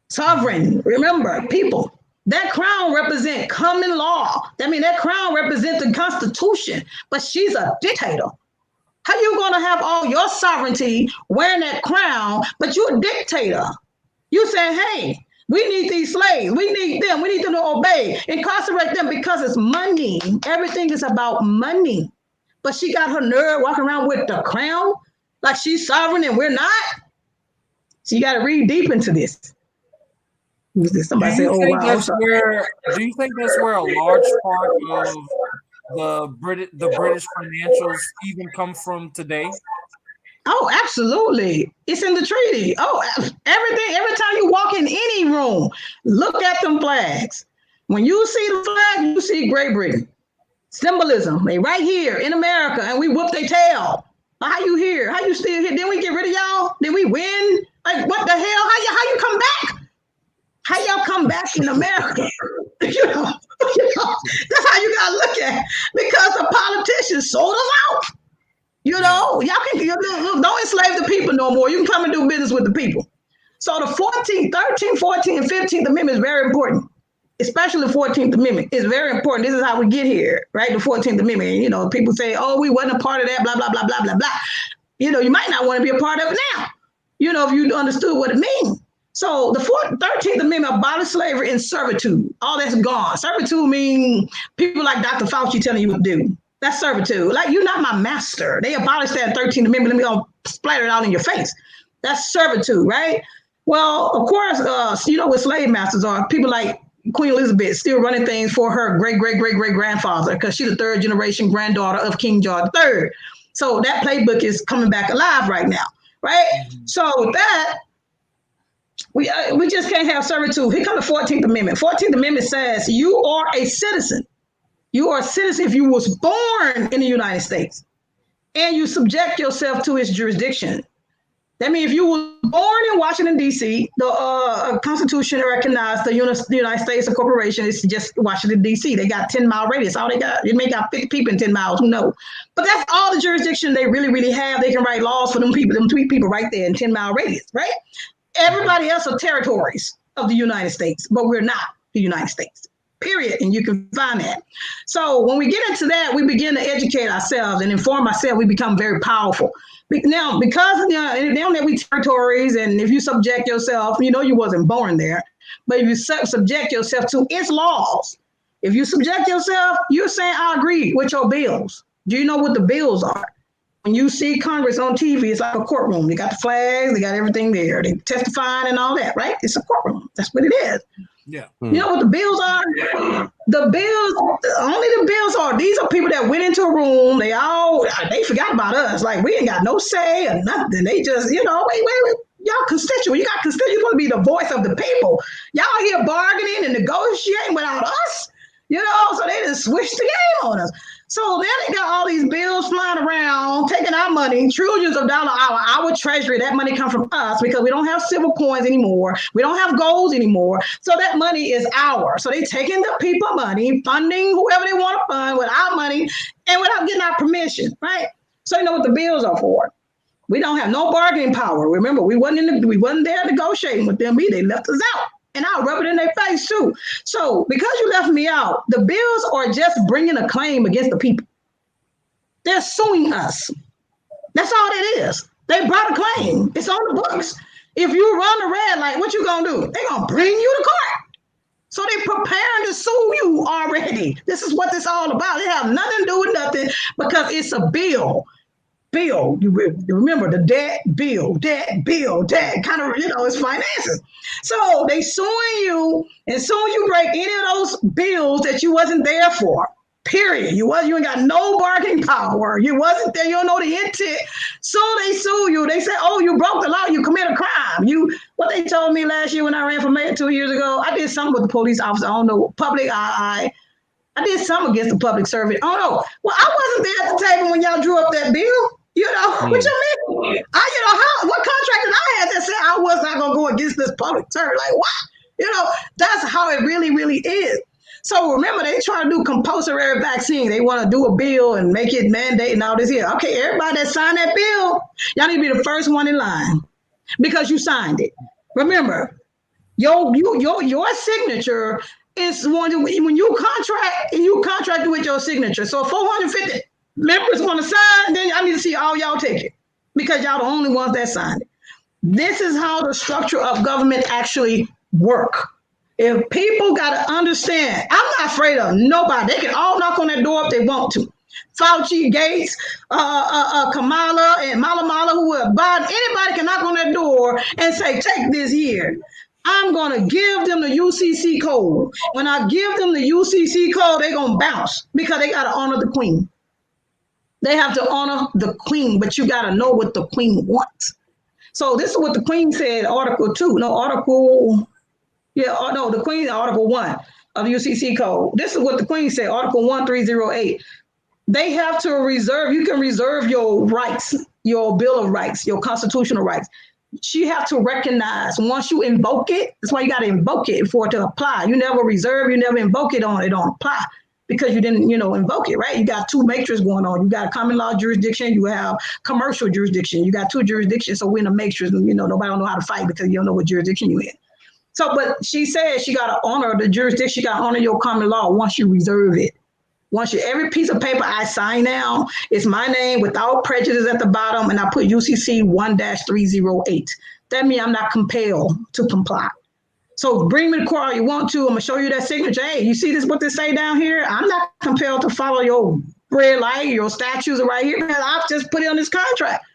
Sovereign, remember, people. That crown represents common law. That means that crown represents the Constitution, but she's a dictator. How you going to have all your sovereignty wearing that crown, but you're a dictator? You say, hey, we need these slaves. We need them to obey, incarcerate them because it's money. Everything is about money. But she got her nerve walking around with the crown like she's sovereign and we're not. So you got to read deep into this. Somebody say, do you think that's where a large part of the British financials even come from today? Oh, absolutely. It's in the treaty. Oh, everything. Every time you walk in any room, look at them flags. When you see the flag, you see Great Britain. Symbolism. They right here in America, and we whoop their tail. How you here? How you still here? Didn't we get rid of y'all? Did we win? Like, what the hell? How you come back? How y'all come back in America? That's how you gotta look at it. Because the politicians sold us out. Y'all can don't enslave the people no more. You can come and do business with the people. So the 14th, 13th, 14th, and 15th Amendment is very important. Especially the 14th Amendment is very important. This is how we get here, right? The 14th Amendment. People say, oh, we wasn't a part of that, blah, blah, blah, blah, blah, blah. You might not want to be a part of it now, if you understood what it means. So the 13th Amendment abolished slavery and servitude. All that's gone. Servitude means people like Dr. Fauci telling you what to do. That's servitude. Like, you're not my master. They abolished that 13th Amendment. Let me go splatter it out in your face. That's servitude, right? Well, of course, what slave masters are. People like Queen Elizabeth still running things for her great-great-great-great-grandfather because she's the third generation granddaughter of King George III. So that playbook is coming back alive right now, right? Mm-hmm. So with that, we just can't have servitude. Here comes the 14th Amendment. 14th Amendment says you are a citizen. You are a citizen if you was born in the United States and you subject yourself to its jurisdiction. That means if you were born in Washington, D.C., the Constitution recognized the United States of corporation is just Washington, D.C. They got 10-mile radius. All they got, they may got 50 people in 10 miles. Who knows? But that's all the jurisdiction they really, really have. They can write laws for them three people right there in 10-mile radius, right? Everybody else are territories of the United States, but we're not the United States. period. And you can find that. So when we get into that, we begin to educate ourselves and inform ourselves. We become very powerful. Now, because now that we territories, and if you subject yourself, you wasn't born there, but if you subject yourself to its laws, if you subject yourself, you're saying, I agree with your bills. Do you know what the bills are? When you see Congress on TV, it's like a courtroom. They got the flags, they got everything there. They testifying and all that, right? It's a courtroom. That's what it is. Yeah. You know what the bills are? The bills are, these are people that went into a room. They forgot about us. Like, we ain't got no say or nothing. They just, wait. Y'all constituent. You got constituent. You're supposed to be the voice of the people. Y'all here bargaining and negotiating without us, so they just switched the game on us. So then they got all these bills flying around, taking our money, trillions of dollars, our treasury. That money comes from us because we don't have silver coins anymore. We don't have golds anymore. So that money is ours. So they taking the people money, funding whoever they want to fund with our money and without getting our permission, right? So you know what the bills are for. We don't have no bargaining power. Remember, we wasn't there negotiating with them either. They left us out. And I'll rub it in their face too. So because you left me out, the bills are just bringing a claim against the people. They're suing us. That's all it is. They brought a claim. It's on the books. If you run the red light, what you gonna do? They're gonna bring you to court. So they preparing to sue you already. This is what this all about. It have nothing to do with nothing because it's a bill. You remember the debt bill, kind of, it's finances. So they suing you, and soon you break any of those bills that you wasn't there for, period. You ain't got no bargaining power. You wasn't there. You don't know the intent. So they sue you. They say, oh, you broke the law. You commit a crime. What they told me last year when I ran for mayor 2 years ago, I did something with the police officer. I don't know, I did something against the public servant. Oh, no. Well, I wasn't there at the table when y'all drew up that bill. What you mean? What contract did I have that said I was not going to go against this public servant? Like, what? That's how it really, really is. So remember, they try to do compulsory vaccine. They want to do a bill and make it mandate and all this here. Okay, everybody that signed that bill, y'all need to be the first one in line because you signed it. Remember, your signature is when you contract with your signature. So 450 members want to sign, then I need to see all y'all take it because y'all the only ones that signed it. This is how the structure of government actually work. If people got to understand, I'm not afraid of nobody. They can all knock on that door if they want to. Fauci, Gates, Kamala, and Mala, who will Biden, anybody can knock on that door and say, take this here. I'm going to give them the UCC code. When I give them the UCC code, they're going to bounce because they got to honor the queen. They have to honor the queen, but you got to know what the queen wants. So this is what the queen said, Article 2. The queen, Article 1 of UCC code. This is what the queen said, Article 1308. They have to reserve, you can reserve your rights, your Bill of Rights, your constitutional rights. She have to recognize once you invoke it, that's why you got to invoke it for it to apply. You never reserve, you never invoke it don't apply. Because you didn't, invoke it, right? You got two matrix going on. You got common law jurisdiction. You have commercial jurisdiction. You got two jurisdictions. So we're in a matrix. Nobody don't know how to fight because you don't know what jurisdiction you're in. So, but she said she got to honor the jurisdiction. She got to honor your common law once you reserve it. Every piece of paper I sign now, it's my name without prejudice at the bottom, and I put UCC 1-308. That means I'm not compelled to comply. So bring me the court all you want to. I'm going to show you that signature. Hey, you see what they say down here? I'm not compelled to follow your red light, your statutes are right here because I've just put it on this contract.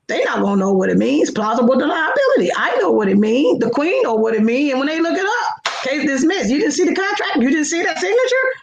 They not going to know what it means. Plausible deniability. I know what it means. The queen know what it means. And when they look it up, case dismissed. You didn't see the contract? You didn't see that signature?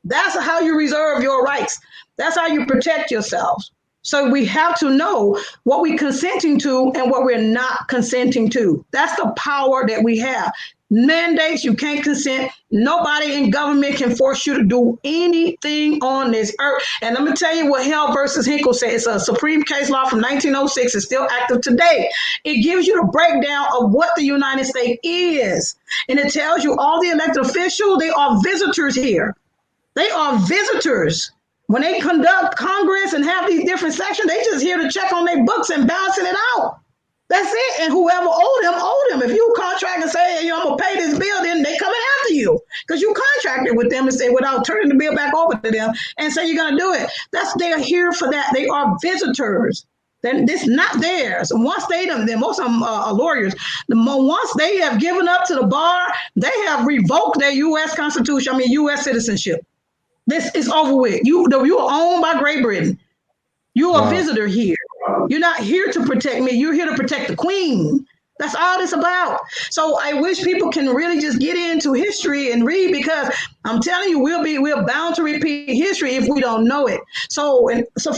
That's how you reserve your rights. That's how you protect yourselves. So we have to know what we're consenting to and what we're not consenting to. That's the power that we have. Mandates, you can't consent. Nobody in government can force you to do anything on this earth. And let me tell you what Hell versus Hinkle said. It's a Supreme case law from 1906. It's still active today. It gives you the breakdown of what the United States is. And it tells you all the elected officials, they are visitors here. They are visitors. When they conduct Congress and have these different sections, they just here to check on their books and balancing it out. That's it. And whoever owed them. If you contract and say, I'm going to pay this bill, then they coming after you. bill because you contracted with them and say without turning the bill back over to them and say you're going to do it. They're here for that. They are visitors. Then this not theirs. Once most of them are lawyers. Once they have given up to the bar, they have revoked their U.S. Constitution. U.S. citizenship. This is over with. You are owned by Great Britain. You're a visitor here. You're not here to protect me. You're here to protect the Queen. That's all it's about. So I wish people can really just get into history and read, because I'm telling you, we're bound to repeat history if we don't know it. So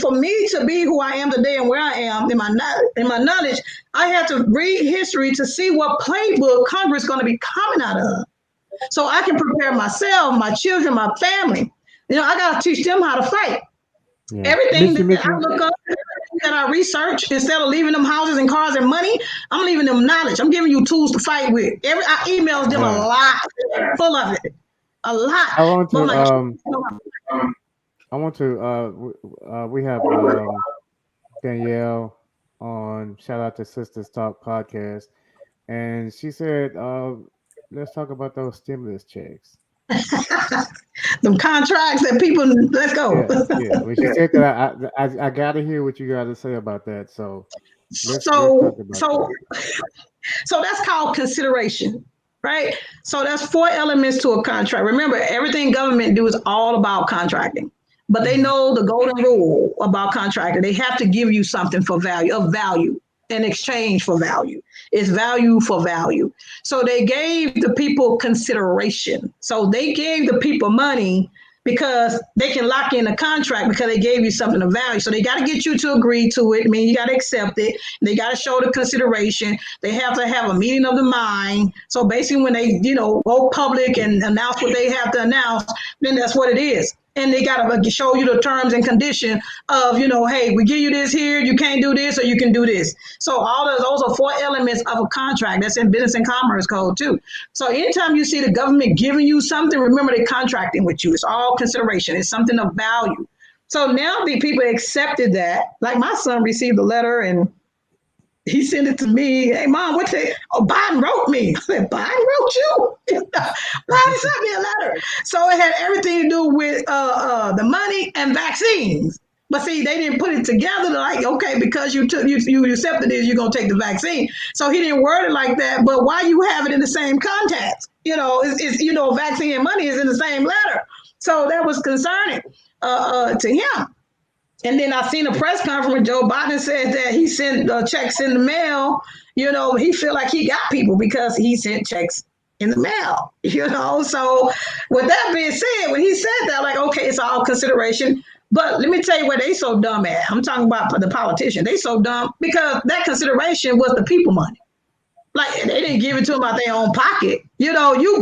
for me to be who I am today and where I am in my knowledge, I have to read history to see what playbook Congress is going to be coming out of, so I can prepare myself, my children, my family. I got to teach them how to fight. Yeah. Everything that I look up, that I research, instead of leaving them houses and cars and money, I'm leaving them knowledge. I'm giving you tools to fight with. I emailed them a lot, full of it, a lot. We have Danielle on Shout Out to Sisters Talk podcast, and she said, let's talk about those stimulus checks. Them contracts that people, let's go. Yeah. When she said that, I got to hear what you got to say about that. So that's called consideration, right? So that's 4 elements to a contract. Remember, everything government do is all about contracting, but they know the golden rule about contracting. They have to give you something of value in exchange for value. It's value for value. So they gave the people consideration. So they gave the people money because they can lock in a contract because they gave you something of value. So they got to get you to agree to it. You got to accept it. They got to show the consideration. They have to have a meeting of the mind. So basically when they, go public and announce what they have to announce, then that's what it is. And they got to show you the terms and condition of, hey, we give you this here, you can't do this, or you can do this. So those are 4 elements of a contract. That's in Business and Commerce Code too. So anytime you see the government giving you something, remember they're contracting with you. It's all consideration. It's something of value. So now the people accepted that. Like my son received a letter and he sent it to me. Hey, Mom, Biden wrote me. I said, Biden wrote you? Biden sent me a letter. So it had everything to do with the money and vaccines. But see, they didn't put it together like, okay, because you accepted this, you're going to take the vaccine. So he didn't word it like that. But why you have it in the same context? Vaccine and money is in the same letter. So that was concerning to him. And then I seen a press conference where Joe Biden said that he sent checks in the mail. He feel like he got people because he sent checks in the mail. So with that being said, when he said that, like, okay, it's all consideration. But let me tell you where they so dumb at. I'm talking about the politician. They so dumb because that consideration was the people money. Like they didn't give it to them out their own pocket. You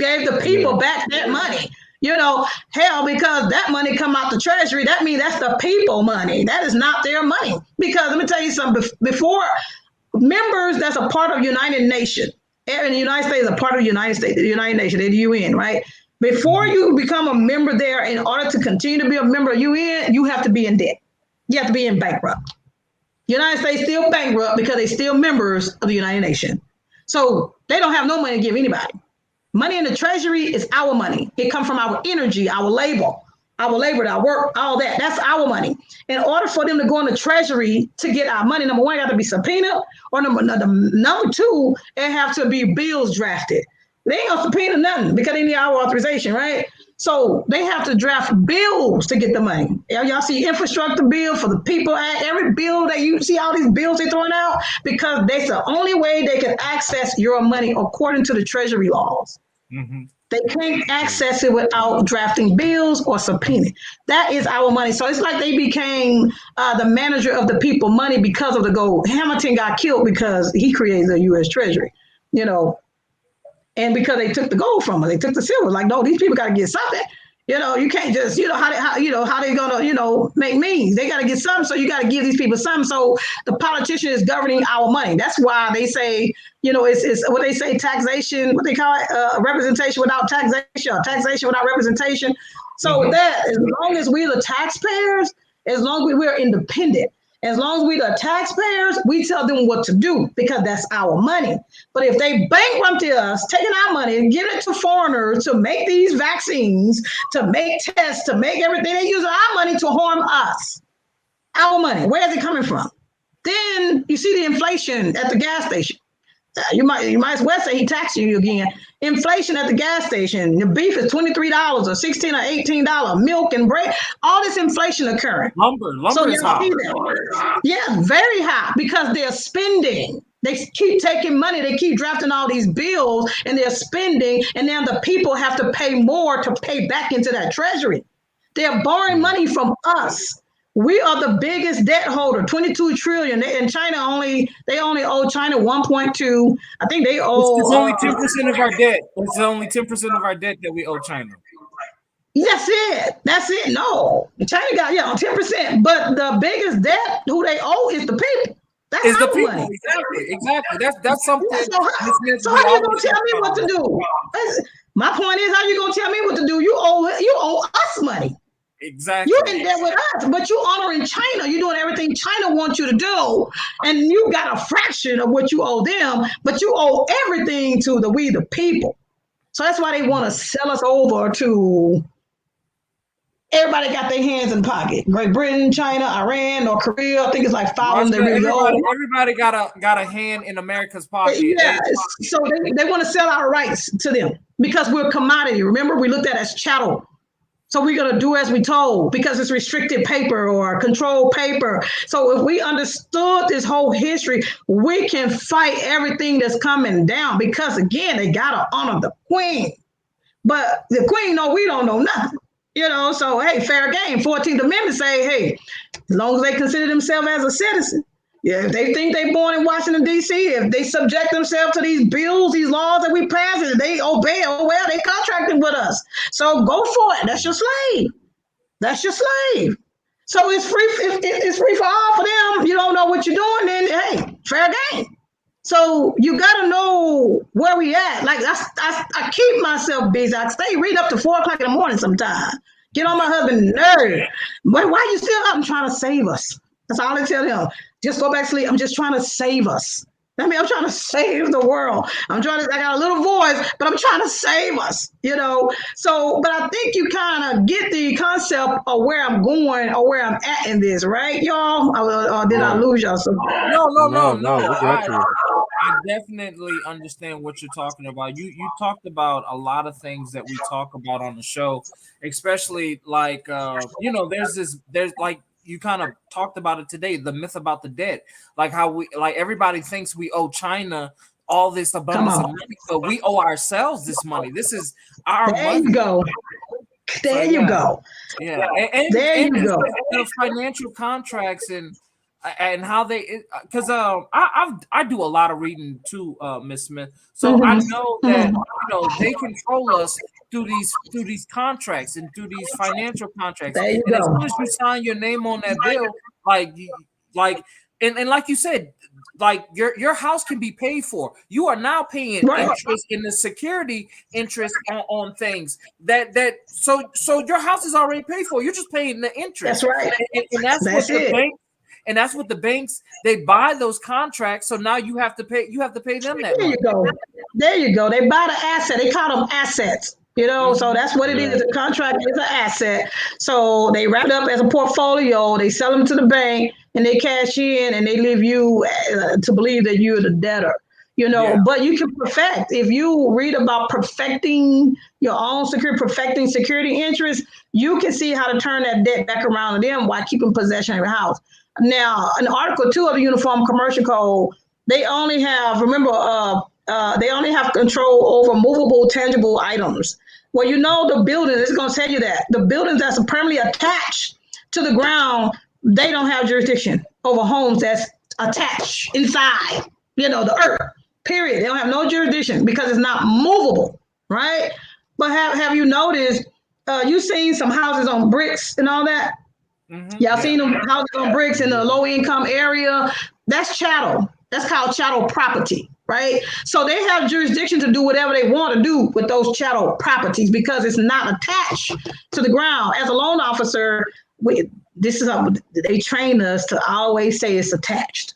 gave the people back that money. Because that money come out the treasury, that means that's the people money. That is not their money. Because let me tell you something, before members that's a part of United Nations, and the United States is a part of the United Nations, the UN, right? Before you become a member there, in order to continue to be a member of UN, you have to be in debt. You have to be in bankrupt. United States still bankrupt because they still members of the United Nations. So they don't have no money to give anybody. Money in the treasury is our money. It comes from our energy, our labor, our work, all that. That's our money. In order for them to go in the treasury to get our money, number one, it got to be subpoenaed, or number two, it have to be bills drafted. They ain't gonna subpoena nothing because they need our authorization, right? So they have to draft bills to get the money. Y'all see infrastructure bill for the people, every bill that you see, all these bills they're throwing out, because that's the only way they can access your money according to the treasury laws. Mm-hmm. They can't access it without drafting bills or subpoena. That is our money. So it's like they became the manager of the people money because of the gold. Hamilton got killed because he created the U.S. Treasury, and because they took the gold from us, they took the silver. Like, no, these people got to get something. You can't just, how they gonna, make means. They got to get something. So you got to give these people something. So the politician is governing our money. That's why they say, it's what they say, taxation, what they call it, representation without taxation, or taxation without representation. So with that, as long as we're the taxpayers, as long as we're independent, As long as we the taxpayers, we tell them what to do because that's our money. But if they bankrupted us, taking our money and giving it to foreigners to make these vaccines, to make tests, to make everything, they use our money to harm us. Our money. Where is it coming from? Then you see the inflation at the gas station. You might as well say he taxing you again. Inflation at the gas station. The beef is $23 or $16 or $18. Milk and bread. All this inflation occurring. Lumber is high. Yeah, very high because they're spending. They keep taking money. They keep drafting all these bills and they're spending. And now the people have to pay more to pay back into that treasury. They're borrowing money from us. We are the biggest debt holder, 22 trillion. And China only owe China 1.2. I think they owe. It's only 10% of our debt. It's only 10% of our debt that we owe China. That's it. No, China got 10%. But the biggest debt who they owe is the people. That's the people. Money. Exactly. That's something. So how you gonna tell me what to do? My point is, how you gonna tell me what to do? You owe us money. Exactly. You in there with us, but you honoring China. You're doing everything China wants you to do, and you got a fraction of what you owe them, but you owe everything to we the people. So that's why they want to sell us over to everybody. Got their hands in pocket. Great Britain, China, Iran, or Korea. I think it's like five of them. Everybody got a hand in America's pocket. Yeah. So they want to sell our rights to them because we're a commodity. Remember, we looked at as chattel. So we're going to do as we told because it's restricted paper or controlled paper. So if we understood this whole history, we can fight everything that's coming down because, again, they got to honor the queen. But the queen, we don't know nothing. So, hey, fair game. 14th Amendment say, hey, as long as they consider themselves as a citizen. Yeah, if they think they're born in Washington, D.C., if they subject themselves to these bills, these laws that we pass, and they obey, they contracted with us. So go for it. That's your slave. So it's free. It's free for all for them. You don't know what you're doing, then, hey, fair game. So you got to know where we at. Like, I keep myself busy. I stay read up to 4 o'clock in the morning sometimes. Get on my husband's nerve. Why you still up? I'm trying to save us. That's all I tell him. Just go back to sleep. I'm just trying to save us. I'm trying to save the world. I got a little voice, but I'm trying to save us, So, but I think you kind of get the concept of where I'm going or where I'm at in this, right, y'all? Or did I lose y'all? No. We got you. I definitely understand what you're talking about. You talked about a lot of things that we talk about on the show, especially like, there's like, you kind of talked about it today, the myth about the debt, like how everybody thinks we owe China all this abundance of money, but we owe ourselves this money. This is our money. There you go. There you go. Yeah, and the financial contracts and how they, because I do a lot of reading too, Miss Smith. So I know that they control us through these contracts and through these financial contracts. There you and go. As soon as you sign your name on that bill, and like you said, like your house can be paid for. You are now paying interest in the security interest on things so your house is already paid for. You're just paying the interest. That's right. And that's what the bank. And that's what the banks, they buy those contracts. So now you have to pay them that money. There you go. They buy the asset. They call them assets. So that's what it is. A contract is an asset. So they wrap it up as a portfolio. They sell them to the bank and they cash in and they leave you to believe that you're the debtor. But you can perfect. If you read about perfecting your own perfecting security interest, you can see how to turn that debt back around to them while keeping possession of your house. Now, in Article 2 of the Uniform Commercial Code, they only have control over movable, tangible items. Well, the building, it's going to tell you that. The buildings that's permanently attached to the ground, they don't have jurisdiction over homes that's attached inside, the earth, period. They don't have no jurisdiction because it's not movable, right? But have you noticed, you've seen some houses on bricks and all that? Mm-hmm. Y'all seen them houses on bricks in the low income area? That's chattel. That's called chattel property, right? So they have jurisdiction to do whatever they want to do with those chattel properties because it's not attached to the ground. As a loan officer, this is how they train us to always say it's attached.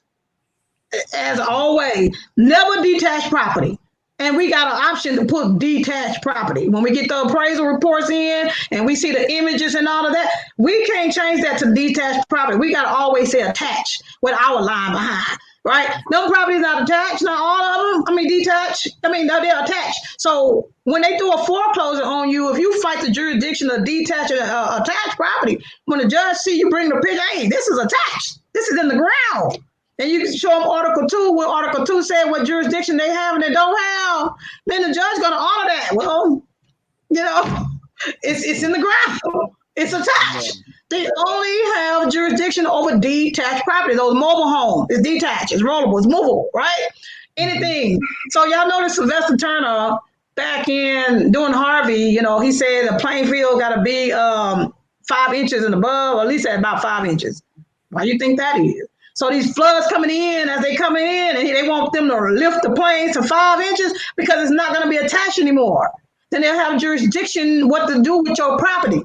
As always, never detached property. And we got an option to put detached property. When we get the appraisal reports in and we see the images and all of that, we can't change that to detached property. We got to always say attached with our line behind, right? No properties not attached, not all of them. Detached. They're attached. So when they do a foreclosure on you, if you fight the jurisdiction of detached and attached property, when the judge see you bring the picture, hey, this is attached. This is in the ground. And you can show them Article 2, where Article 2 said what jurisdiction they have and they don't have. Then the judge going to honor that. Well, it's in the ground. It's attached. They only have jurisdiction over detached property. Those mobile homes, it's detached, it's rollable, it's movable, right? Anything. So y'all notice Sylvester Turner back in doing Harvey, he said the playing field got to be 5 inches and above, or at least at about 5 inches. Why do you think that is? So these floods coming in, as they coming in, and they want them to lift the planes to 5 inches because it's not going to be attached anymore. Then they'll have jurisdiction what to do with your property.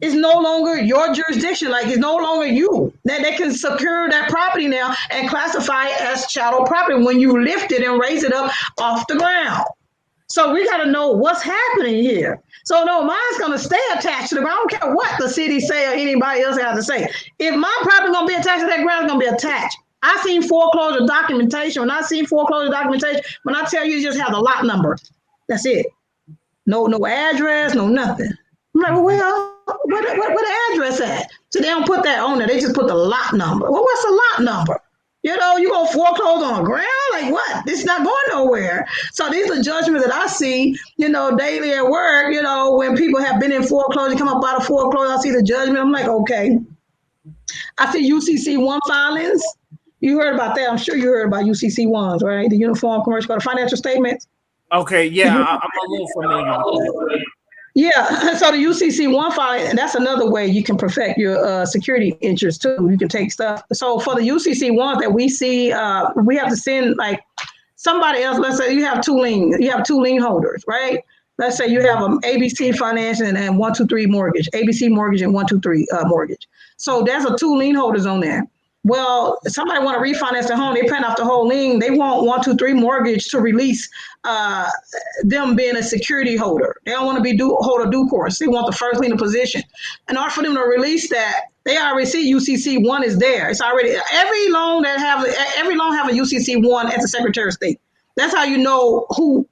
It's no longer your jurisdiction. Like, it's no longer you. They can secure that property now and classify it as chattel property when you lift it and raise it up off the ground. So we got to know what's happening here. So no, mine's going to stay attached to the ground. I don't care what the city say or anybody else has to say. If my property going to be attached to that ground, it's going to be attached. I seen foreclosure documentation. When I tell you just have the lot number, that's it. No address, no nothing. I'm like, well, where the address at? So they don't put that on there. They just put the lot number. Well, what's the lot number? You going to foreclose on the ground? Like what? It's not going nowhere. So these are judgments that I see, daily at work, when people have been in foreclosure, come up out of foreclosure, I see the judgment. I'm like, okay. I see UCC1 filings. You heard about that. I'm sure you heard about UCC1s, right? The Uniform Commercial Code of Financial Statements. Okay, yeah, I'm a little familiar with that. Yeah, so the UCC1 filing, and that's another way you can perfect your security interest too. You can take stuff. So for the UCC1s that we see, we have to send like somebody else. Let's say you have two lien holders, right? Let's say you have ABC Finance and 123 Mortgage, ABC Mortgage and 123 Mortgage. So there's 2 lien holders on there. Well, somebody want to refinance their home, they paying off the whole lien. They want 123 Mortgage to release them being a security holder. They don't want to be hold a due course. They want the first lien position. In order for them to release that, they already see UCC1 is there. It's already every loan have a UCC1 at the Secretary of State. That's how you know who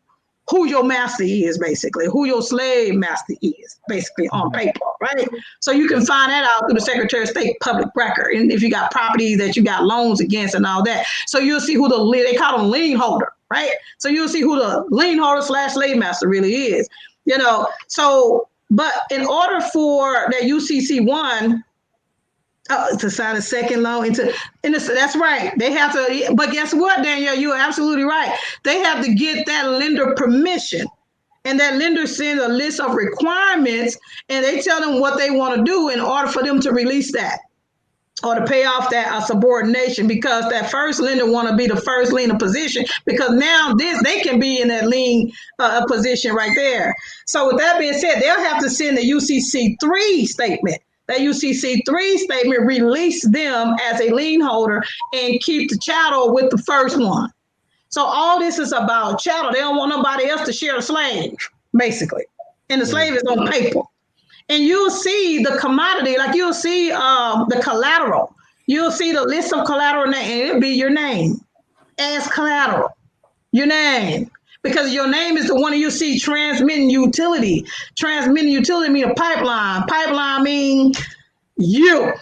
your master is, basically, who your slave master is, basically, on paper, right? So you can find that out through the Secretary of State public record. And if you got property that you got loans against and all that. So you'll see who they call them lien holder, right? So you'll see who the lien holder / slave master really is, So, but in order for that UCC1 to sign a second loan that's right. They have to, but guess what, Danielle? You're absolutely right. They have to get that lender permission, and that lender sends a list of requirements, and they tell them what they want to do in order for them to release that or to pay off that subordination, because that first lender want to be the first lien position, because now they can be in that lien position right there. So with that being said, they'll have to send the UCC3 statement. That UCC3 statement release them as a lien holder and keep the chattel with the first one. So all this is about chattel. They don't want nobody else to share the slave, basically. And the slave is on paper. And you'll see the commodity, like you'll see the collateral. You'll see the list of collateral, and it'll be your name as collateral, your name. Because your name is the one you see transmitting utility. Transmitting utility mean a pipeline. Pipeline mean you,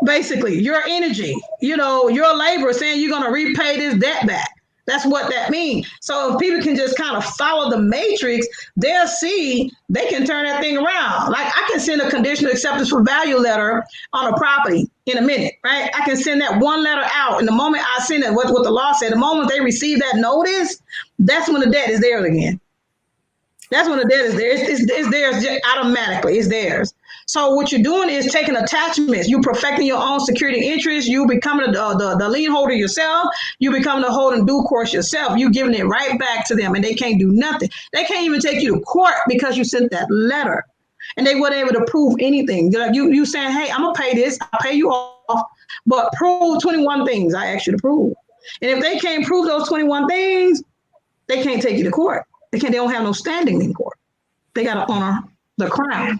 basically, your energy, your labor, saying you're going to repay this debt back. That's what that means. So if people can just kind of follow the matrix, they'll see they can turn that thing around. Like I can send a conditional acceptance for value letter on a property in a minute, right? I can send that one letter out. And the moment I send it, what the law said, the moment they receive that notice, that's when the debt is theirs again. That's when the debt is there. It's theirs automatically. It's theirs. So what you're doing is taking attachments. You perfecting your own security interest. You becoming the lien holder yourself. You becoming the holding due course yourself. You giving it right back to them, and they can't do nothing. They can't even take you to court because you sent that letter. and they weren't able to prove anything. They're like you saying, hey, I'm gonna pay this, I'll pay you off, but prove 21 things I asked you to prove. And if they can't prove those 21 things, they can't take you to court. They don't have no standing in court. They got to honor the crown.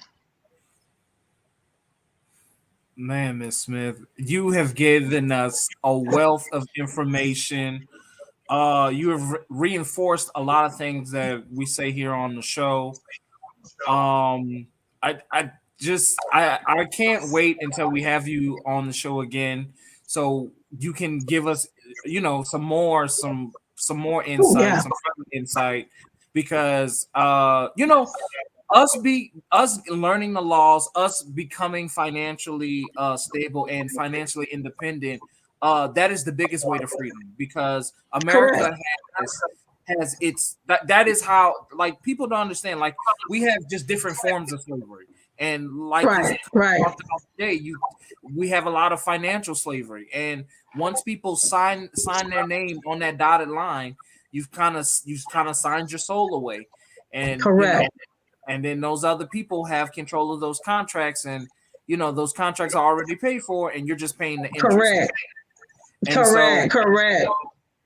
Man, Miss Smith, you have given us a wealth of information. You have reinforced a lot of things that we say here on the show. I can't wait until we have you on the show again, so you can give us, some more Ooh, insight, yeah. some further insight, because us learning the laws, us becoming financially stable and financially independent, that is the biggest way to freedom, because Correct. America has its that is how, like, people don't understand, like, we have just different forms of slavery, and like you Right. Right. talked about today, we have a lot of financial slavery, and once people sign their name on that dotted line, you've kind of signed your soul away, and Correct. and then those other people have control of those contracts, and those contracts are already paid for, and you're just paying the interest. Correct. And so, Correct.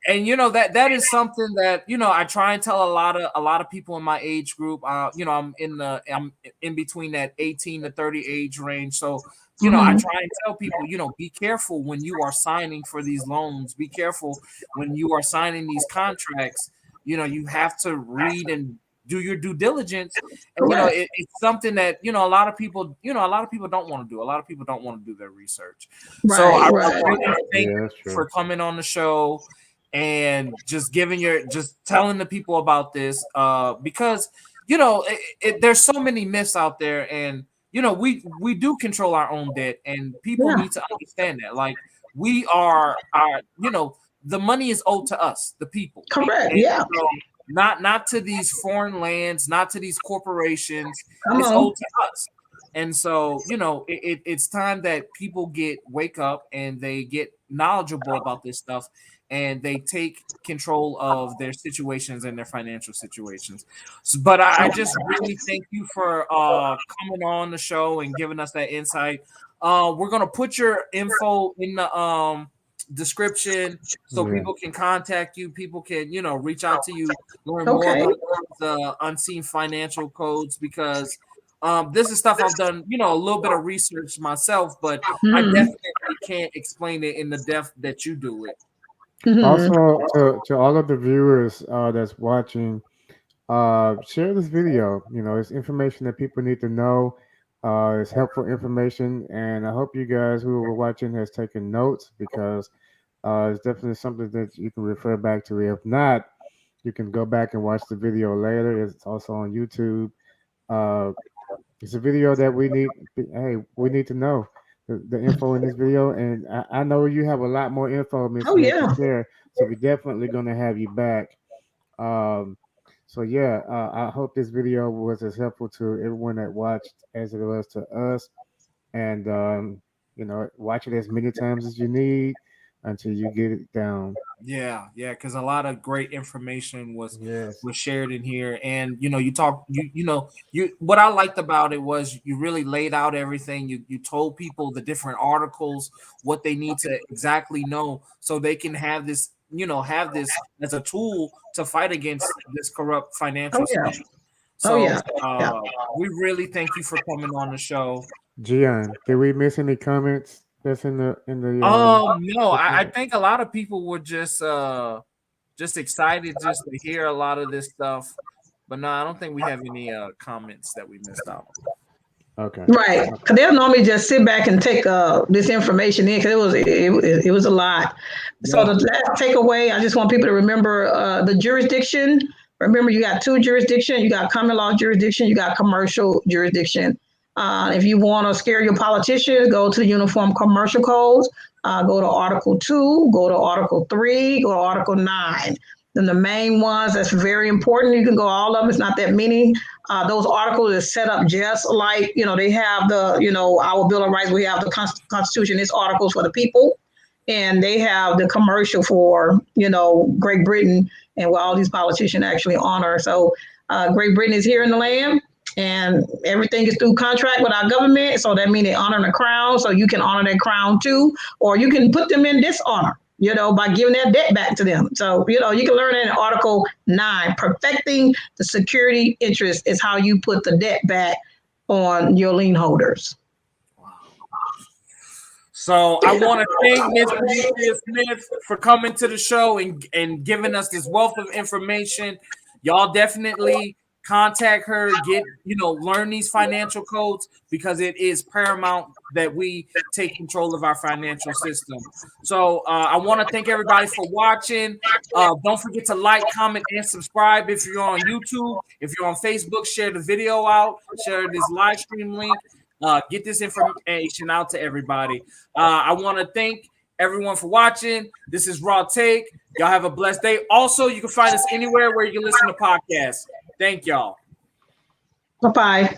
and that is something that I try and tell a lot of people in my age group. I'm in between that 18 to 30 age range, so I try and tell people, be careful when you are signing for these loans. Be careful when you are signing these contracts. You have to read and do your due diligence, and it's something that a lot of people don't want to do. A lot of people don't want to do their research. Right, so I right. really thank Yeah, you that's true. for coming on the show and just telling the people about this, because there's so many myths out there, and we do control our own debt, and people Yeah. need to understand that, like, we are the money is owed to us, the people. Correct. And Yeah. so, not to these foreign lands, not to these corporations. Come It's on. owed to us. And so, it's time that people wake up and they get knowledgeable about this stuff, and they take control of their situations and their financial situations. But I just really thank you for coming on the show and giving us that insight. We're gonna put your info in the description, so people can contact you, people can reach out to you, learn more Okay. about the unseen financial codes, because this is stuff I've done a little bit of research myself, but I definitely can't explain it in the depth that you do it. Also, to all of the viewers that's watching, share this video. It's information that people need to know. It's helpful information, and I hope you guys who were watching has taken notes, because it's definitely something that you can refer back to. If not, you can go back and watch the video later. It's also on YouTube. Uh, it's a video that we need. Hey, we need to know the info in this video, and I know you have a lot more info, Miss Oh Smith, to yeah. share. So we're definitely gonna have you back. Um, so yeah, I hope this video was as helpful to everyone that watched as it was to us. And watch it as many times as you need until you get it down. Yeah, because a lot of great information was Yes. shared in here, and you talk, you what I liked about it was you really laid out everything. You told people the different articles, what they need to exactly know, so they can have this as a tool to fight against this corrupt financial Oh yeah. system. Oh So yeah. we really thank you for coming on the show. Gion, did we miss any comments that's in the No, I think a lot of people were just excited just to hear a lot of this stuff. But no, I don't think we have any comments that we missed out. Okay. Right. Because they'll normally just sit back and take this information in, because it was a lot. So Yeah. the last takeaway, I just want people to remember the jurisdiction. Remember, you got two jurisdiction. You got common law jurisdiction. You got commercial jurisdiction. If you want to scare your politicians, go to the Uniform Commercial Codes. Go to Article 2. Go to Article 3. Go to Article 9. Then the main ones that's very important. You can go all of them. It's not that many. Those articles are set up just like they have our Bill of Rights. We have the Constitution. It's articles for the people, and they have the commercial for Great Britain and what all these politicians actually honor. So Great Britain is here in the land. and everything is through contract with our government. So that means they honor the crown. So you can honor that crown too, or you can put them in dishonor, by giving that debt back to them. So, you can learn in Article 9, perfecting the security interest is how you put the debt back on your lien holders. So I want to thank Ms. Demetria Smith for coming to the show and giving us this wealth of information. Y'all definitely contact her, learn these financial codes, because it is paramount that we take control of our financial system. So I want to thank everybody for watching. Don't forget to like, comment, and subscribe if you're on YouTube. If you're on Facebook, share the video out, share this live stream link. Get this information out to everybody. I want to thank everyone for watching. This is Raw Take. Y'all have a blessed day. Also, you can find us anywhere where you listen to podcasts. Thank y'all. Bye-bye.